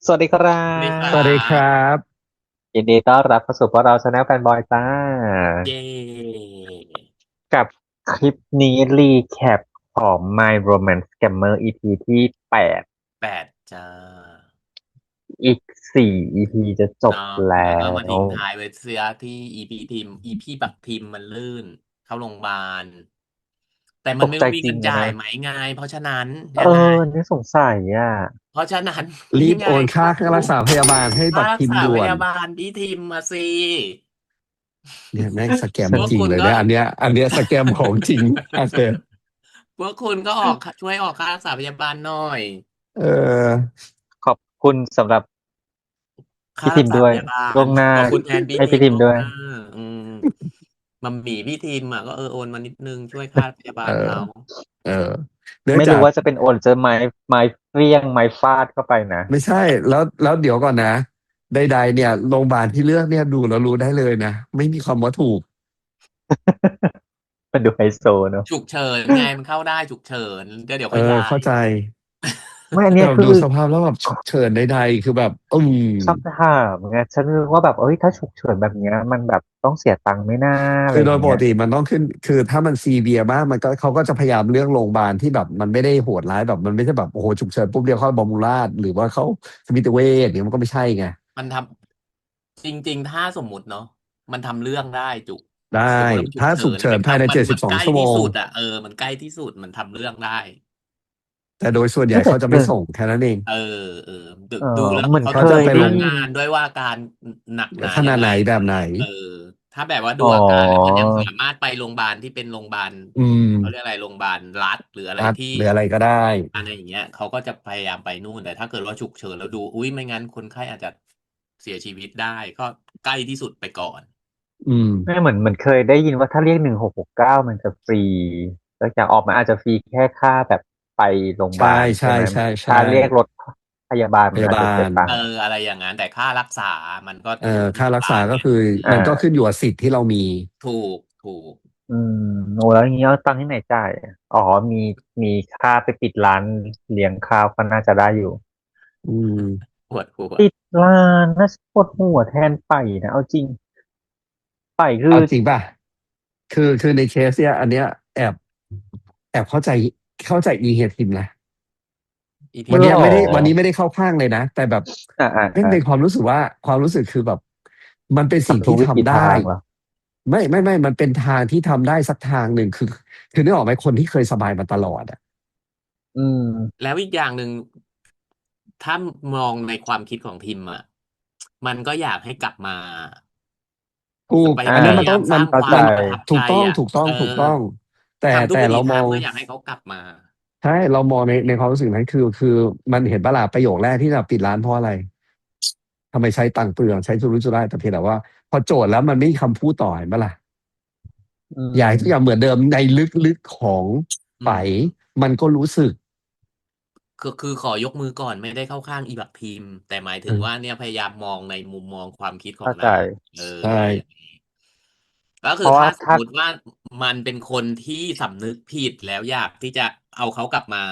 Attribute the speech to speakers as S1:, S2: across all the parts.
S1: สวัสดีครั
S2: สวัสดีครั
S1: บ
S3: สวัสดีครั
S2: บ
S3: บ
S1: ยินดีต้อนรับเข้าสู่พวกเราชาแนลแฟนบอยจ้า
S2: เย้
S1: กับคลิปนี้รีแคปของ My Romance Scammer EP ที่88
S2: จ้า
S1: อีก4 EP จะจบ
S2: เนาะ
S1: แล้
S2: แล้วก็มา
S1: ว
S2: ทิ้งท้ายไว้เสียที่อีพีบักทีมมันลื่นเข้าโรงพยาบาลแต่มันไม่
S1: ตกใจ
S2: รู้มีเงินจ่าย
S1: จริงอะนะ
S2: ไหมไงเพราะฉะนั้น
S1: เอ
S2: ยังไง
S1: อนี่สงสัยอ่ะ
S2: เพราะฉะนั้น
S3: รี
S2: ยังไง
S3: บโอน
S2: ก็
S3: ค่า
S2: ต้อง
S3: รักษาพยาบาลให้
S2: ค่ารัก
S3: บัตรทิม
S2: ษาพยา
S3: ด่วน
S2: บาลพี่ทีมมาสิ
S3: เนี่ยแม่งสแก ม
S1: ฉัน
S2: พวก
S3: จริง
S2: คุณก็
S3: เลยเนี่ยอันเนี้ยสแกมของจริงโอเค
S2: พวกคุณก็ช่วยออกค่ารักษาพยาบาลหน่อย
S3: เออ
S1: ขอบคุณสำหรับ
S2: ค่ารัก
S1: พี่ทิมด้วย
S2: ษาพยาบาล
S1: ล่วงหน้า
S2: ขอบคุณแทนพี่
S1: ให้
S2: ที
S1: พี่ทิมด้วย
S2: มล่วงหน้าอืม มัมหมี่พี่ทีมอ่ะก็โอนมานิดนึงช่วยค่าพยาบา
S3: เออ
S2: ลเรา
S3: เออเนื่อง
S1: ไม่
S3: จาก
S1: รู้ว่าจะเป็นโอนเจอไม้เฟี้ยงไม้ฟาดเข้าไปนะ
S3: ไม่ใช่แล้วเดี๋ยวก่อนนะใดๆเนี่ยโรงพยาบาลที่เลือกเนี่ยดูแล้วรู้ได้เลยนะไม่มีคำว่าถูก
S1: มันดูไฮโซเนอะ
S2: ฉุกเฉินไงมันเข้าได้ฉุกเฉินเดี๋ยว
S3: เออ
S2: ค่อยย้าย
S3: เข้าใจ
S1: ไม่อัน
S3: แต่
S1: เนี้ยคือ
S3: แบบดูสภาพแล้วแบบฉุกเฉินใดๆคือแบบ
S1: คำถามไงฉันนึกว่าแบบเอ้ยถ้าฉุกเฉินแบบเนี้ยมันแบบต้องเสียตังค์ไม่น่าอะไร
S3: คือโด
S1: อย่างเงี้ย
S3: ยปกติมันต้องขึ้นคือถ้ามันซีเวียมากมันก็เขาก็จะพยายามเลือกโรงพยาบาลที่แบบมันไม่ได้โหดร้ายแบบมันไม่ใช่แบบโอ้โหฉุกเฉินปุ๊บเดียวเข้าบำรุงราษฎร์หรือว่าเข้าสมิติเวชเนี่ยมันก็ไม่ใช่ไง
S2: มันทำจริงๆถ้าสมมุติเนาะมันทำเรื่องได้จุก
S3: ได้
S2: สมมติว่ามันฉุก
S3: ถ้าฉุก
S2: เฉินมัน
S3: เฉินภายใน
S2: มันมันใกล้ที่
S3: 72 ชั่วโมง
S2: สุดอ่ะมันใกล้ที่สุดมันทำเรื่องได้
S3: แต่โดยส่วนใหญ่
S1: ไม่แต่
S3: เขาจะไม่ส่งแค่นั้นเอง
S2: เออเออดู
S1: เออ
S2: ดูแล้ว
S1: เหมือนเค
S2: เขาต้อง
S3: จะไปลง
S2: ดูเรื่อง
S1: ยได้ยิน
S2: งานด้วยว่าการหนักหนายังไง
S3: ขนาดไหนแบบไหน
S2: เออถ้าแบบว่าดู
S1: อ๋อ
S2: อาการแล้วมันยังสามารถไปโรงพยาบาลที่เป็นโรงพยาบาล
S3: อืม
S2: เขาเรียกอะไรโรงพยาบาลรัฐหรืออะไร
S3: รัฐ
S2: ที่
S3: หรืออะไรก็ได้
S2: อะไรอย่างเงี้ยเขาก็จะพยายามไปนู่นแต่ถ้าเกิดว่าฉุกเฉินแล้วดูอุ้ยไม่งั้นคนไข้อาจจะเสียชีวิตได้ก็ใกล้ที่สุดไปก่อน
S3: อืม
S1: ไม่เหมือนเคยได้ยินว่าถ้าเรียก1669มันจะฟรีแล้วอย่างออกมาอาจจะฟรีแค่ค่าแบบไปโรงพยา
S3: ใช่
S1: บาลใช่
S3: ใช่
S1: ไหม
S3: ใช่ใช่
S1: ถ้าเรียกรถพยาบาล
S3: พยาบา
S1: มันอาจจะเสีย
S3: ล
S1: ตังค์
S2: อะไรอย่างนั้นแต่ค่ารักษามันก็
S3: เอ่อ
S2: อยู่ที่
S3: ค่ารัก
S2: โรงพยาบาลไง
S3: ษาก็คือมันก็
S1: อ่า
S3: ขึ้นอยู่กับสิทธิ์ที่เรามี
S2: ถูก
S1: อืมโอ้แล้วอย่างเงี้ยเอาตังค์ที่ไหนจ่ายอะอ๋อมีมีค่าไปปิดร้านเลี้ยงข้าวก็น่าจะได้อยู่
S3: อืม
S2: ปวดหัว
S1: ปิดร้านน่าจะปวดหัวแทนไปนะเอาจริงไปคือ
S3: เอาจริงป่ะคือในเคสเนี่ยอันเนี้ยแอบแอบเข้าใจอีเฮียทิมนะ
S2: อีทีม
S1: หรอ
S3: วันนี้ไม่ได้เข้าข้างเลยนะแต่แบบแม่ง
S1: อ่า
S3: ในความรู้สึกว่าความรู้สึกคือแบบมันเป็นสิ่ง
S1: ทำทุกวิถี
S3: ที่ทำได้
S1: ทางเหรอ
S3: ไม่มันเป็นทางที่ทำได้สักทางหนึ่งคือนึกออกไหมคนที่เคยสบายมาตลอดอ่ะ
S1: อืม
S2: แล้วอีกอย่างหนึ่งถ้ามองในความคิดของทีมอ่ะมันก็อยากให้กลับมา
S3: ถูก
S2: ไป
S1: อ่า
S3: อันนั้นมัน
S2: พยายามสร้าง
S1: เข้าใจ
S2: ความประทับใจอ่ะ
S3: ถูกต้องแต่
S2: ทำทุกวิถี
S3: เรามอง
S2: ทางเพื่ออยากให้เขากลับมา
S3: ใช่เรามองในความรู้สึกนั้นคือมันเห็นปะล่ะประโยคแรกที่เราปิดร้านเพราะอะไรทำไมใช้ตังค์เปลืองใช้สุรุ่ยสุร่ายแต่เพียงแต่ว่าพอโจทย์แล้วมันไม่มีคำพูดต่อเห็นปะล่ะ
S1: อื
S3: อยากให้ทุกอย่าง
S1: ม
S3: เหมือนเดิมในลึกๆของไป
S2: อืม
S3: มันก็รู้สึก
S2: คือขอยกมือก่อนไม่ได้เข้าข้างอีบักทีมแต่หมายถึ
S3: เออ
S2: งว่าเนี่ยพยายามมองในมุมมองความคิดของ
S1: เข้าใจ
S2: นาง
S3: ใช่
S2: อะไรอย่างนี้ก็
S1: เพราะว่า
S2: คือถ้าสม
S1: ถ้า
S2: มุติว่ามันเป็นคนที่สำนึกผิดแล้วอยากที่จะเอาเขากลับมา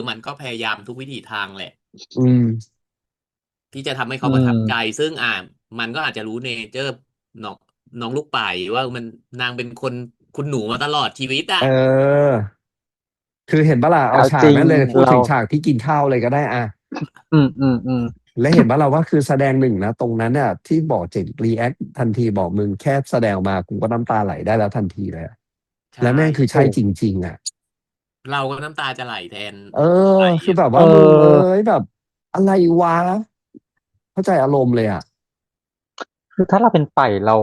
S2: มันก็พยายามทุกวิถีทางแหละ
S3: อืม
S2: ที่จะทำให้
S1: อื
S2: เขาประทับใจ
S1: ม
S2: ซึ่งมันก็อาจจะรู้เนเจอร์น้องน้องลูกป่ายว่ามันนางเป็นคนคุณหนูมาตลอดชีวิตอ่ะ
S3: เออคือเห็นปะล่ะเอาฉาก
S1: แต่เอาจริง
S3: นั้นเลยพูด
S1: เรา
S3: ถึงฉากที่กินข้าวเลยก็ได้อ่ะ
S1: อืม
S3: และเห็นปะล่ะว่าคือแสดงหนึ่งนะตรงนั้นเนี่ยที่บอกเจนรีแอคทันทีบอกมึงแค่แสดงออกมากูก็น้ำตาไหลได้แล้วทันทีเลยอะ
S2: ใช่
S3: และแม่งคือใช่
S1: ถูก
S3: จริงๆอ่ะ
S2: เราก็น้ำตาจะไหลแทน
S3: เออ
S2: ไป
S3: คือแบบ
S1: เอ
S3: ว่ามึง
S1: อ
S3: แบบอะไรวะเข้าใจอารมณ์เลยอ่ะ
S1: คือถ้าเราเป็นไปเรา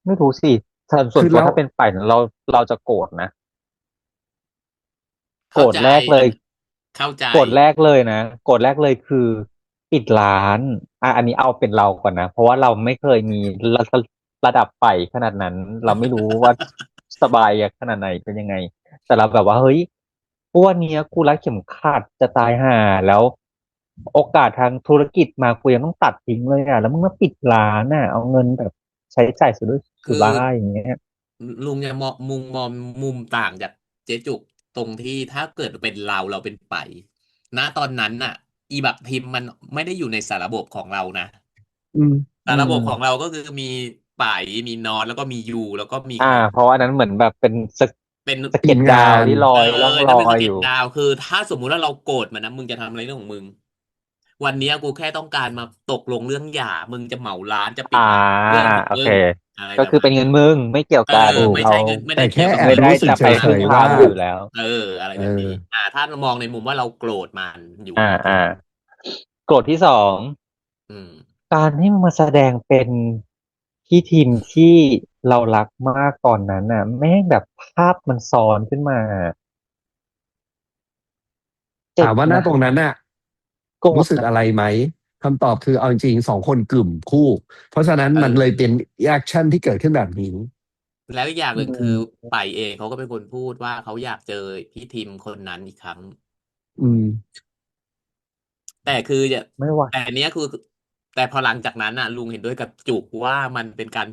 S1: ไม่รู้สิส่วน
S3: คือแล้ว
S1: ตัวถ้าเป็นไปเราจะโกรธนะโกรธ
S2: เข้าใจอัน
S1: แรกเลย
S2: เข้าใจ
S1: กฎแรกเลยนะกฎแรกเลยคือปิดร้านอันนี้เอาเป็นเราก่อนนะเพราะว่าเราไม่เคยมีระระดับไฟขนาดนั้นเราไม่รู้ว่าสบายขนาดไหนเป็นยังไงแต่เราแบบว่าเฮ้ยวันเนี้ยกูรัดเข็มขัดจะตายห่าแล้วโอกาสทางธุรกิจมากูยังต้องตัดทิ้งเลยแล้วมึงมาปิดร้านเอาเงินแบบใช้จ่ายสุรุ่ยสุ
S2: คือ
S1: ร่ายอย่างเงี้ย
S2: ลุงจะมองมุมต่างจากเจ๊จุกตรงที่ถ้าเกิดเป็นเราเป็นไปณตอนนั้นน่ะ อีแบบพิมพ์มันไม่ได้อยู่ในสารระบบของเรานะ
S3: อืม
S2: สารระบบของ
S1: อืม
S2: เราก็คือมีป่ายมีนอนแล้วก็มียูแล้วก็มีใคร
S1: เพราะว่านั้นเหมือนแบบเป็น
S2: เป็น
S1: สะ
S3: ทีมงา
S1: เก็ดดาว
S3: น
S1: ที่ลอยล่องล
S2: นั่นเป็นส
S1: อยอยู่
S2: เก็ตดาวคือถ้าสมมุติว่าเราโกรธมันนะมึงจะทำอะไรเรื่องของมึงวันเนี้ยกูแค่ต้องการมาตกลงเรื่องหย่ามึงจะเหมาร้านจะปิ
S1: อ่า
S2: ดร้านเรื่องของ
S1: โอเค
S2: มึงอะไร
S1: ก็คือ
S2: แบบนั้น
S1: เป็นเงินมึงไม่เกี่ยว
S2: เออ
S1: กัน
S3: ถูก
S2: ไม่
S1: เรา
S2: ใช่เงินไม่
S3: แต่แค่
S2: ได้เกี่ยวกับ
S3: แอบ
S1: ไม่ได้
S2: เงิน
S3: รู้สึกเฉ
S1: จะไปพึ่ง
S3: ยๆว่า
S1: พามึงอยู่แล้ว
S2: อะไร
S3: เอ
S2: แบบนี้
S3: อ
S2: ถ้ามองในมุมว่าเราโกรธมันอยู่
S1: อ่า
S2: โอเค
S1: อ่าโกรธที่สอง
S2: อืม
S1: การที่มึงมาแสดงเป็นพี่ทีมที่เรารักมากตอนนั้นน่ะแม่งแบบภาพมันซ้อนขึ้นมาเจ็บ
S3: ถามว่าณ
S1: นะ
S3: ตรงนั้นน่ะ
S1: โกร
S3: รู้สึก
S1: ธนะ
S3: อะไรไหมคำตอบคือเอาจริงๆสองคนกลุ่มคู่เพราะฉะนั้น
S2: เอ
S3: มันเลย
S2: อ
S3: เป็นแอคชั่นที่เกิดขึ้นแบบนี้
S2: แล้วอีกอย่าง
S1: อื
S2: หนึ่งคือ
S1: ม
S2: ไปเองเขาก็เป็นคนพูดว่าเขาอยากเจอพี่ทีมคนนั้นอีกครั้ง
S3: อืม
S2: แต่คือจะ
S1: ไม่ไหว
S2: แต่อันเนี้ยคือแต่พอหลังจากนั้นน่ะลุงเห็นด้วยกับจุกว่ามันเป็นการ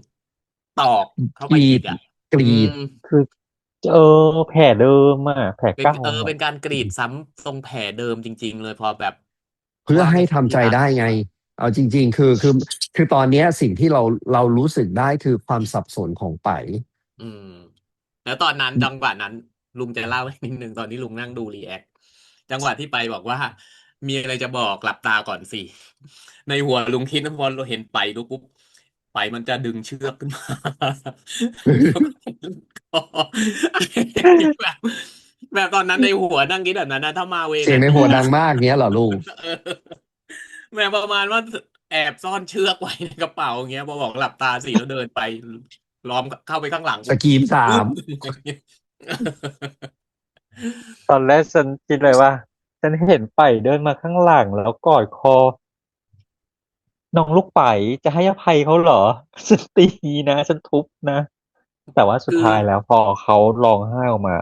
S2: ตอกเข้า
S3: กรีด
S2: ไปอีกอ่ะ
S3: กรี
S2: อืม
S3: ด
S1: คือแผลเดิมอ่ะแผล
S2: เป็น
S1: เก่าอ่ะ
S2: เป็นการกรีดซ้ำตรงแผลเดิมจริงๆเลยพอแบบ
S3: เพื่อ
S2: ว่า
S3: ให้
S2: ไม่ใช่ที่
S3: ทำใจได้ไง
S2: รักของเรา
S3: เอาจริงๆคือตอนเนี้ยสิ่งที่เรารู้สึกได้คือความสับสนของไป
S2: อืมแล้วตอนนั้นจังหวะนั้นลุงจะเล่าให้นิดนึงตอนที่ลุงนั่งดูรีแอคจังหวะที่ไปบอกว่ามีอะไรจะบอกหลับตาก่อนสิในหัวลุงคิดนะพอเราเห็นไปดูปุ๊บไปมันจะดึงเชือกขึ้นมาแล้วก็คอแบบแบบตอนนั้นในหัวนั่งคิดแบบนั้นนะถ้ามาเว
S3: เสียง
S2: นั้นอีกอะ
S3: ในหัวดังมากเนี้ยเหรอลุง
S2: เออแบบประมาณว่าแอบซ่อนเชือกไว้ในกระเป๋าอย่างเงี้ยพอบอกหลับตาสิแล้วเดินไปล้อมเข้าไปข้างหลังปุ๊บ
S3: สกรีมสา
S2: ปึ๊บ
S3: ม
S1: ตอนแรกฉันคิดเลยว่าฉันเห็นไปเดินมาข้างหลังแล้วกอดคอน้องลูกไปจะให้อภัยเขาเหรอฉันตีนะฉันทุบนะแต่ว่าสุด
S2: คือ
S1: ท้ายแล้วพอเขาร้องไห้ออกมา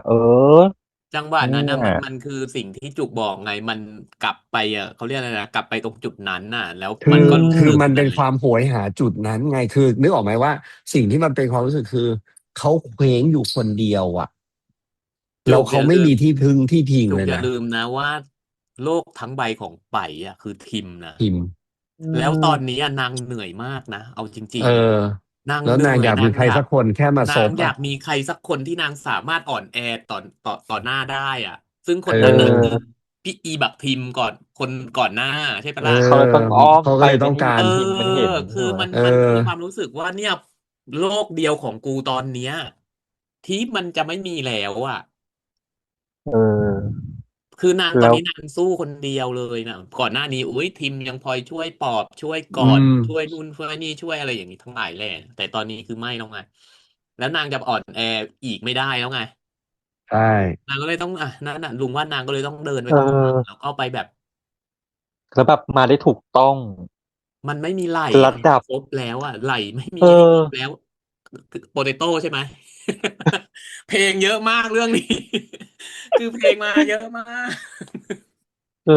S2: จังหวะ
S1: เนี่
S2: นั้นนะ
S1: ย
S2: มันคือสิ่งที่จุกบอกไงมันกลับไปอ่ะเขาเรียกอะไรนะกลับไปตรงจุดนั้นน่ะแล้ว
S3: คือ
S2: มันก็รู้
S3: คือ
S2: สึกไง
S3: มันเป็นความโหยหาจุดนั้นไงคือนึกออกไหมว่าสิ่งที่มันเป็นความรู้สึกคือเขาเคว้งอยู่คนเดียวอ่ะ
S2: จุ
S3: แล้วเขาไม่
S2: กอย่าลืม
S3: มีที่พึ่งที่พิง
S2: จุ
S3: เลยนะ
S2: กอย่าลืมนะว่าโลกทั้งใบของไปอ่ะคือทิมนะ
S3: พิมพ์
S1: อื
S2: แล้วตอน
S1: ม
S2: นี้อะนางเหนื่อยมากนะเอาจ
S3: เอ
S2: ริง
S3: อ
S2: ๆนาง
S3: แล้ว
S2: เหนื่อย
S3: นางอยากมีใครสักคนแค่มาซบอ่ะ
S2: นางอยากมีใครสักคนที่นางสามารถอ่อนแอต่อหน้าได้อ่ะซึ่งค
S3: เอ
S2: นนั้นน่ะคือ
S3: อ
S2: พี่อีบักทิมก่อนคนก่อนหน้าใช่ปะ
S3: เออ
S2: ล่ะ
S1: เขาเลยต้องอ้อมไป
S3: เขาก็เลย
S1: ไม่ให้อี
S3: ต้องการ
S2: เออ
S1: พิมพ์มันเห็น
S2: คือ
S1: ใช่ไหม
S2: มันมีความ
S3: เออ
S2: รู้สึกว่าเนี่ยโลกเดียวของกูตอนเนี้ยที่มันจะไม่มีแล้วอ่ะ
S1: เออ
S2: คือนางตอน
S1: แล้ว
S2: นี้นางสู้คนเดียวเลยนะก่อนหน้านี้อุ้ยทีมยังพลอยช่วยปลอบช่วยก
S3: อื
S2: อด
S3: ม
S2: ช่วยนู่นช่วยนี่ช่วยอะไรอย่างนี้ทั้งหลายแหละแต่ตอนนี้คือไม่แล้วไงแล้วนางจะอ่อนแออีกไม่ได้แล้วไง
S3: ใช่
S2: นางก็เลยต้องนั่นน่ะลุงว่านางก็เลยต้องเดินไป
S1: เอ
S2: ข้างหลังแล้ว
S1: อ
S2: ก็ไปแบบ
S1: แล้วแบบมาได้ถูกต้อง
S2: มันไม่มีไหล
S1: ระดับ
S2: ครบแล้วอ่ะไหลไม่มี
S1: เอ
S2: ให้ครบ
S1: อ
S2: แล้วโปเตโต้ใช่ไหม เพลงเยอะมากเรื่องนี้คือเพลงมาเยอะมาก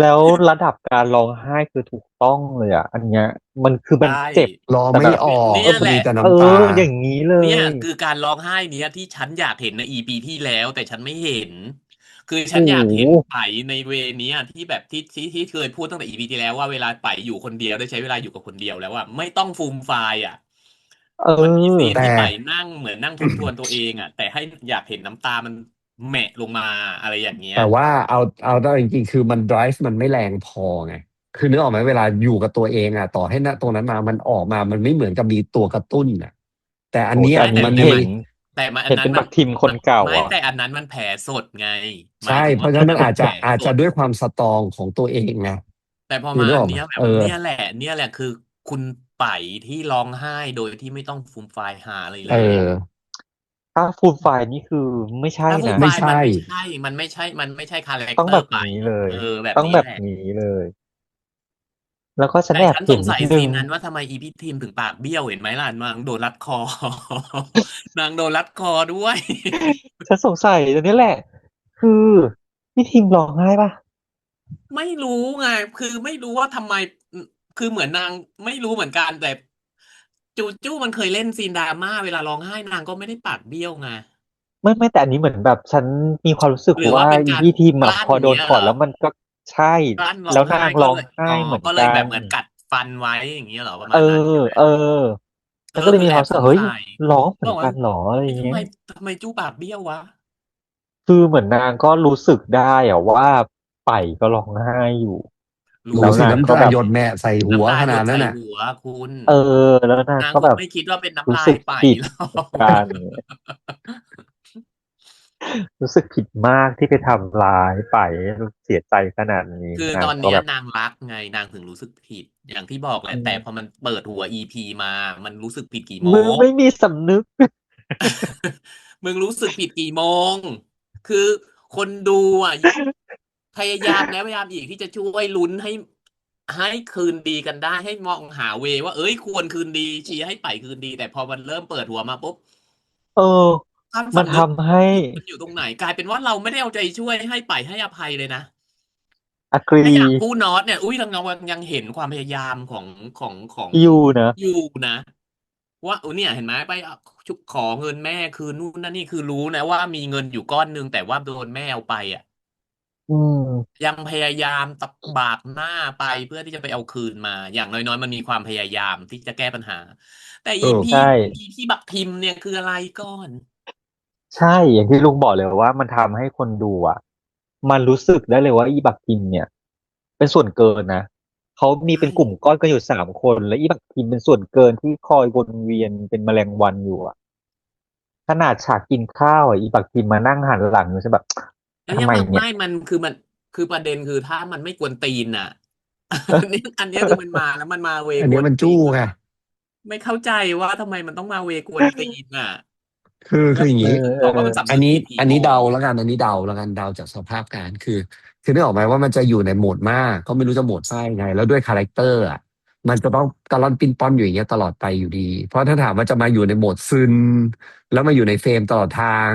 S1: แล้วระดับการร้องไห้คือถูกต้องเลยอ่ะอันเนี้ยมันคือ
S2: ใช่
S1: มันเจ็บ
S3: รอไม่
S1: แต่แบบ
S3: ออก
S2: เนี่ยแหละ
S3: มีแต่
S1: เออ
S3: น้ำตา
S1: อย่างนี้เล
S2: เนี่ย
S1: ย
S2: คือการร้องไห้เนี้ยที่ฉันอยากเห็นในอีพีที่แล้วแต่ฉันไม่เห็นคือฉัน
S1: โอ้
S2: อยากเห็น
S1: โห
S2: ไปในเวเนี้ยที่แบบที่เคยพูดตั้งแต่อีพีที่แล้วว่าเวลาไปอยู่คนเดียวได้ใช้เวลาอยู่กับคนเดียวแล้วว่าไม่ต้องฟูมไฟายอ่ะ
S1: เ
S2: มันมีซีน
S1: ออ
S3: แต่
S2: ที่ไปนั่งเหมือนนั่งทบทวนตัวเองอ่ะแต่ให้อยากเห็นน้ำตามันแหมะลงมาอะไรอย่างเงี้ย
S3: แต่ว่าเอาจริงๆคือมัน drive มันไม่แรงพอไงคือนึกออกไหมเวลาอยู่กับตัวเองอ่ะต่อให้ณตรงนั้นมามันออกมามันไม่เหมือนกับมีตัวกระตุ้นอ่ะแต่อัน
S1: โอ้
S3: เนี้ย
S1: แต่อันนี้
S3: มันมี
S1: เห็น
S2: แต่มันอั
S1: เห็
S2: นนั้นมัน
S1: นเป็นบักทิมคนเก่า
S2: ไม่
S1: อ่ะ
S2: แต่อันนั้นมันแผลสดไงหมา
S3: ใช่
S2: ยถึงว่า
S3: เพราะฉะนั้นมัน
S2: อันนั้นมันแผล
S3: อาจ
S2: สด
S3: จะด้วยความสตรองของตัวเองไง
S2: แต่พอ
S3: คือนึกออกไหม
S2: มาอันเนี้ยแบบเนี่ยแหละคือคุณไปที่ร้องไห้โดยที่ไม่ต้องฟูมฟายหาอะไร
S3: เอ
S2: เลยอ่ะ
S3: อ
S1: ถ้าฟูลไฟล์นี่คือไม่ใช่
S2: ถ้าฟูม
S1: นะ
S3: ไม่ใช่
S2: ฟายมันไม่ใช่คาแรค
S1: ต้องแบบ
S2: เตอร์ไป
S1: นี้เลย
S2: แบบ
S1: ต้อง
S2: นี้แหละ
S1: แบบนี้เลยแล้วก็ฉัน
S2: แต่
S1: แอบเห็น
S2: ฉันสงสัย
S1: นิดนึง
S2: ซีนนั้นว่าทำไมอีพีทีมถึงปากเบี้ยวเห็นไหมล่ะนางโดนรัดคอนางโดนรัดคอด้วย
S1: ฉันสงสัยตรงนี้แหละคือพี่ทีมร้องไห้ป่ะ
S2: ไม่รู้ไงคือไม่รู้ว่าทำไมคือเหมือนนางไม่รู้เหมือนกันแต่จูจูมันเคยเล่นซีนดราม่าเวลาร้องไห้นางก็ไม่ได้ปากเบี้ยวไง
S1: ไม่แต่อันนี้เหมือนแบบฉันมีความรู้สึก
S2: หรือว่า
S1: ว่า
S2: เป็นการ
S1: อีพี่ทีม
S2: กลั้น
S1: อะพอโดน
S2: เงี้ยเหรอ
S1: กอดแล้วมันก็ ใช่
S2: กั้นร้องไห้
S1: แล้วนางร้อง
S2: ก็เลย
S1: ไห้เหมือน
S2: ก็เลย
S1: กัน
S2: แบบเหมือนกัดฟันไว้อย่างเงี้ยเหรอประ
S1: เออ
S2: มาณนั้นใช่ไหม
S1: เออแล้วก็เลย
S2: คือแอบ
S1: มีความรู้สึกเฮ้ย
S2: สงสัย
S1: ร้องเหมื
S2: บอกว่า
S1: อนกันเหรออะไร
S2: เฮ้ยทำไม
S1: เงี้ย
S2: จู้ปากเบี้ยววะ
S1: คือเหมือนนางก็รู้สึกได้อะว่าไปก็ร้องไห้อยู่แล้ว
S3: รู้สิน้ำตา
S1: นางก็แบบ
S3: หยดแม่ใส่หัว
S2: น้ำตา
S3: ข
S2: หยดใส่
S3: นาดนั้นน่ะ
S2: หัวคุณ
S1: เออแล้วนาง
S2: นาง
S1: ก็แบบ
S2: คงไม่คิดว่าเป็นน้ำ
S1: รู้สึก
S2: ลายไป
S1: ผิด
S2: หรอ
S1: เหมือน
S2: ก
S1: กันรู้สึกผิดมากที่ไปทำร้ายไปเสียใจขนาดนี้
S2: คือ
S1: นา
S2: ตอนเนี้ย
S1: งก็แบบ
S2: นางรักไงนางถึงรู้สึกผิดอย่างที่บอกแหละ
S1: อื
S2: แต่พอ
S1: ม
S2: มันเปิดหัวอีพีมามันรู้สึกผิดกี่โม
S1: มึง
S2: ง
S1: ไม่มีสำนึก
S2: มึงรู้สึกผิดกี่โมงคือคนดูอ่ะพยายามแล้วพยายามอีกที่จะช่วยลุ้นให้คืนดีกันได้ให้มองหาเวว่าเอ้ยควรคืนดีเชียร์ให้ไปคืนดีแต่พอมันเริ่มเปิดหัวมาปุ๊บ
S1: เออ
S2: ความ
S1: มัน
S2: สำนึก
S1: ทำให้
S2: ผิดมันอยู่ตรงไหนกลายเป็นว่าเราไม่ได้เอาใจช่วยให้ไปให้อภัยเลยนะ
S1: อกรี
S2: ถ้าอย่างคู่น็อตเนี่ยอุ้ยเรายังเห็นความพยายามของ
S1: อยู่นะ
S2: ยูนะว่าเนี่ยเห็นไหมไปชุบขอเงินแม่คืนนู่นนั่นนี่คือรู้นะว่ามีเงินอยู่ก้อนหนึงแต่ว่าโดนแม่เอาไปอ่ะ
S1: อืม
S2: ยังพยายามตะบากหน้าไปเพื่อที่จะไปเอาคืนมาอย่างน้อยๆมันมีความพยายามที่จะแก้ปัญหาแต่อี
S3: ถูก
S2: พี
S1: ใช่
S2: อีพีบักทิมเนี่ยคืออะไรก่อน
S1: ใช่อย่างที่ลุงบอกเลยว่ามันทำให้คนดูอ่ะมันรู้สึกได้เลยว่าอีบักกิมเนี่ยเป็นส่วนเกินนะเขามี
S2: ใช่
S1: เป็นกลุ่มก้อนกันอยู่3 คนและอีบักกิมเป็นส่วนเกินที่คอยวนเวียนเป็นแมลงวันอยู่อ่ะขนาดฉากกินข้าวอ่ะอีบักกิมมานั่งหันหลังอยู่ใช่แบบ
S2: แล้ว
S1: ทำไมเนี่ย
S2: ยังไม่มันคือประเด็นคือถ้ามันไม่กวนตีนอ่ะอันเนี้ยคือมันมาแล้วมันมาเว
S3: อัน
S2: กวน
S3: นี้มันจู้ไง
S2: ตีนแล้วก็ไม่เข้าใจว่าทำไมมันต้องมาเวกวนตีนอ่ะ
S3: คืออย่าง
S1: เออ
S3: นี้
S2: ถึงบอกว่ามันสำนึก
S3: อันนี้
S2: ผิดกี่โม
S3: อันนี้เดา
S2: ง
S3: แล้วกันอันนี้เดาแล้วกันเดาจากสภาพการคือนึกออกไหมว่ามันจะอยู่ในโหมดมากก็ไม่รู้จะโหมดไส้ไงแล้วด้วยคาแรคเตอร์อ่ะมันจะต้องกะล่อนปิ้นป้อนอยู่อย่างเงี้ยตลอดไปอยู่ดีเพราะถ้าถามว่าจะมาอยู่ในโหมดซึนแล้วมาอยู่ในเฟรมตลอดทาง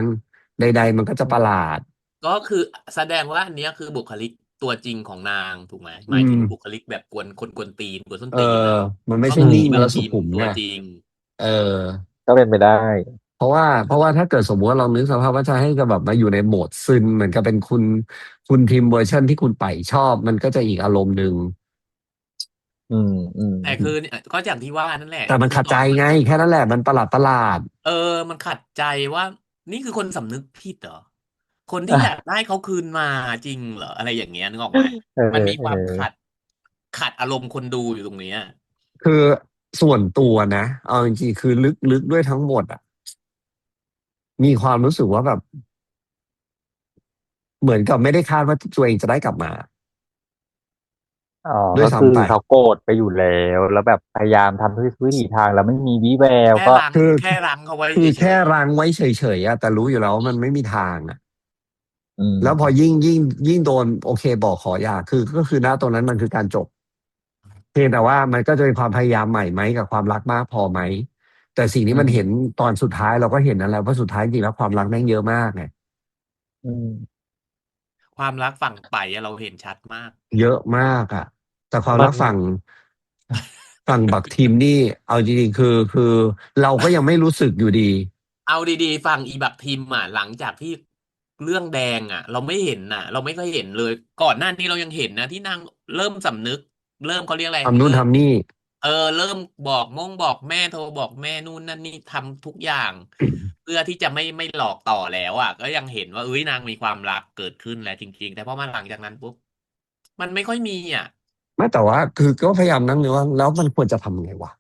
S3: ใดๆมันก็จะประหลาด
S2: ก็คือแสดงว่าอันเนี้ยคือบุคลิกตัวจริงของนางถูกไหมห
S3: อืม
S2: มายถึงบุคลิกแบบกวนตีนกวนส้น
S3: เออ
S2: ตีนอ่ะ
S3: มันไม่
S2: ก็คืออี
S3: ใช่นิ่งแล้วสุ
S2: บักทิม
S3: ขุมไง
S2: ตัวจริง
S3: เออ
S1: ก็เป็นไปได้
S3: เพราะว่าถ้าเกิดสมมติว่าเรานึกสภาพว่าจะให้กับแบบมาอยู่ในโหมดซึนเหมือนกับเป็นคุณทีมเวอร์ชันที่คุณไปชอบมันก็จะอีกอารมณ์หนึ่ง
S1: อืมอืม
S2: แต่คือเนี่ยก็อย่างที่ว่านั่นแหละ
S3: แต่มัน
S2: คู่
S3: ขัดใจ
S2: น็อตมัน
S3: ไงแค่นั้นแหละมันประหลาด
S2: เออมันขัดใจว่านี่คือคนสำนึกผิดเหรอคนที่
S1: อ่ะ
S2: อยากได้เขาคืนมาจริงเหรออะไรอย่างเงี้ยนึกออกไหม
S1: เออ
S2: มันมี
S1: เอ
S2: ความ
S1: อ
S2: ขัดอารมณ์คนดูอยู่ตรงเนี้ย
S3: คือส่วนตัวนะเอาจริงๆคือลึกด้วยทั้งหมดอ่ะมีความรู้สึกว่าแบบเหมือนกับไม่ได้คาดว่าตัวเองจะได้กลับมา
S1: อ๋อก็คือ
S3: ด้วยซ้ำไป
S1: เขาโกรธไปอยู่แล้วแบบพยายามทำทุกวิถีทางแล้วไม่มีวี่แววก็
S3: คือ
S2: แค่รั้งเขาไว้
S3: คือแค่
S2: เฉย
S3: รั้งไว้เฉยๆอะแต่รู้อยู่แล้วว่ามันไม่มีทางอะ
S1: อืม
S3: แล้วพอยิ่งโดนโอเคบอกขอหย่าคือก็คือณตรงนั้นมันคือการจบเพียงแต่ว่ามันก็จะมีความพยายามใหม่ไหมกับความรักมากพอไหมแต่สิ่ง
S1: อื
S3: ที่มันเห็น
S1: ม
S3: ตอนสุดท้ายเราก็เห็นนั่นแหละว่าสุดท้ายจริงแล้วความรักแม่งเยอะมากไง
S1: อืม
S2: ๆความรักฝั่งไปอะเราเห็นชัดมาก
S3: เยอะมากอ่ะแต่ความ
S1: มัน
S3: รักฝั่งบักทีมนี่เอาจริงๆคือเราก็ยังไม่รู้สึกอยู่ดี
S2: เอาดีๆฟังอีบักทิมอ่ะหลังจากที่เรื่องแดงอ่ะเราไม่เห็นน่ะเราไม่เคยเห็นเลยก่อนหน้านี้เรายังเห็นนะที่นางเริ่มสำนึกเริ่มเขาเรียกอะไร
S3: ทำนู่
S2: เริ่ม
S3: นทำนี่
S2: เริ่มบอกแม่โทรบอกแม่นู่นนั่นนี่ทำทุกอย่างเพื่อที่จะไม่หลอกต่อแล้วอ่ะก็ยังเห็นว่าเอ้ยนางมีความรักเกิดขึ้นแล้วจริงๆแต่พอมาหลังจากนั้นปุ๊บมันไม่ค่อยมีอ่ะ
S3: ไม่แต่ว่าคือก็พยายามนั่งนึกว่าแล้วมันควรจะทำไงวะ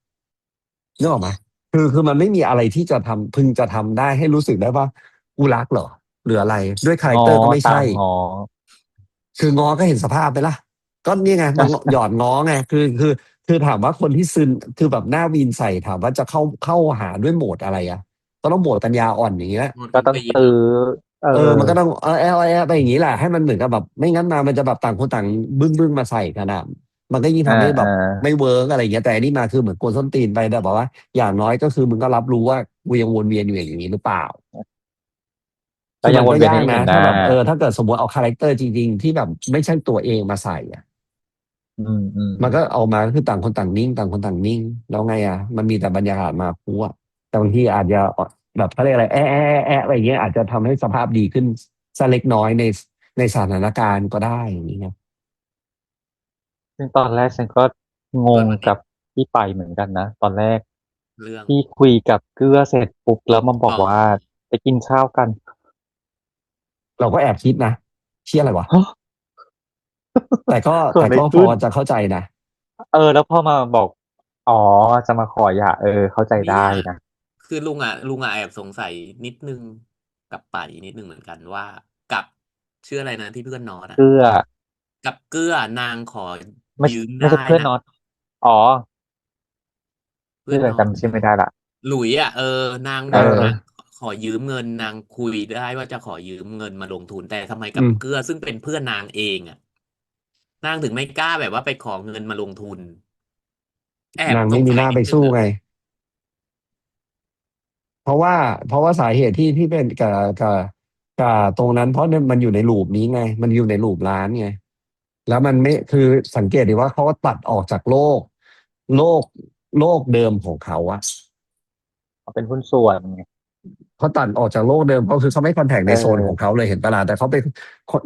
S3: นึกออกไหมคือมันไม่มีอะไรที่จะทำพึงจะทำได้ให้รู้สึกได้ว่ากูรักเหรอหรืออะไรด้วยคาแร
S1: งอ
S3: คเตอร์ก็ไม่ใช่
S1: ตามงอ
S3: คืองอก็เห็นสภาพไปละก็นี่ไงมันหยอดง้อไงคือถามว่าคนที่ซึนคือแบบหน้าวีนใส่ถามว่าจะเข้าหาด้วยโหมดอะไรอ่ะก็ต้องโหมดปัญญาอ่อนอย่างเงี้ย
S2: หมดค
S1: ก็ต้องตื้อ
S2: นตีนอ่ะ
S1: เออ
S3: มันก็ต้องไปอย่างนี้แหละให้มันเหมือนกับแบบไม่งั้นมันจะแบบต่างคนต่างบึ้งมาใส่กันอ่ะมันก็ยิ่ง
S1: อ่า
S3: ทำให้แบ
S1: อ่า
S3: บไม่เวิร์กอะไรอย่างเงี้ยแต่อันนี้มาคือเหมือนกวนส้นตีนไปแต่บอกว่าอย่างน้อยก็คือมึงก็รับรู้ว่ากูยังวนเวียนอยู่อย่างนี้หรือเปล่า
S1: ก็
S3: คือมัน
S1: ยังวนเวียน
S3: ก็ยากนะ
S1: ให้เห็นหน้า
S3: ถ้าแบบถ้าเกิดสมมติเอาคาแรคเตอร์จริงๆที่แบบไม่ใช่ตัวเองมาใส่อ่ะ
S1: อืมอืม
S3: มันก็ออกมาคือต่างคนต่างนิ่งต่างคนต่างนิ่งแล้วไงอ่ะมันมีแต่บรรยากาศมาพูอ่ะแต่บางทีอาจจะแบบเขาเรียกอะไรอะไรอย่างเงี้ยอาจจะทำให้สภาพดีขึ้นสักเล็กน้อยในสถานการณ์ก็ได้อย่างนี้นะ
S1: ซึ่งตอนแรกฉันก็งง
S2: ส่วนวันนี้
S1: กับที่ไปเหมือนกันนะตอนแรก
S2: เรื่อง
S1: ที่คุยกับเกลือเสร็จปุ๊บแล้วมันบอ
S2: อ๋อ
S1: กว่าไปกินข้าวกัน
S3: เราก็แอบคิดนะเชื่ออะไรวะ
S1: ฮะ
S3: แต่ก็
S1: เกิด
S3: แต่ก็พอ
S1: อะไรขึ้น
S3: จะเข้าใจนะ
S1: แล้วพอมาบอกอ๋อจะมาขอหย่าเข้าใจได้
S2: เนี่ย
S1: นะ
S2: คือลุงอ่ะแอบสงสัยนิดนึงกับป่ายนิดนึงเหมือนกันว่ากับชื่ออะไรนะที่เพื่อนนอตอ่ะ
S1: เกลือ
S2: กับเกื้อนางขอ
S1: ไม่
S2: ยืม
S1: ไม่
S2: ได้
S1: ใช่เพื่อน
S2: นะ
S1: น็อตอ๋อชื่ออะไร
S2: เพื่อนนอต
S1: จำชื่อไม่ได้ละ
S2: หลุยอ่ะนาง
S1: เอ
S2: นาง
S1: อ
S2: ขอยืมเงินนางคุยได้ว่าจะขอยืมเงินมาลงทุนแต่ทำไม
S3: อืม
S2: กับเกื้อซึ่งเป็นเพื่อนนางเองอ่ะนางถึงไม่กล้าแบบว่าไปขอเงินมาลงทุนแอบ
S3: นาง
S2: สงสัย
S3: ไม่มีหน้า
S2: นิดนึงอ่ะ
S3: ไปสู้ไงเพราะว่าเพราะว่าสาเหตุที่เป็นกับตรงนั้นเพราะเนี่ยมันอยู่ในลูปนี้ไงมันอยู่ในลูปร้านไงแล้วมันไม่คือสังเกตดีว่าเขาก็ตัดออกจากโลกโลกเดิมของเขาอะ
S1: เขาเป็นหุ้นส่วนไง
S3: เขาตัดออกจากโลกเดิมก็คือเขาไม่คอนแทค
S1: เ
S3: ในโซนของเขา
S1: ออ
S3: เลยเห็นปะล่ะแต่เขาไป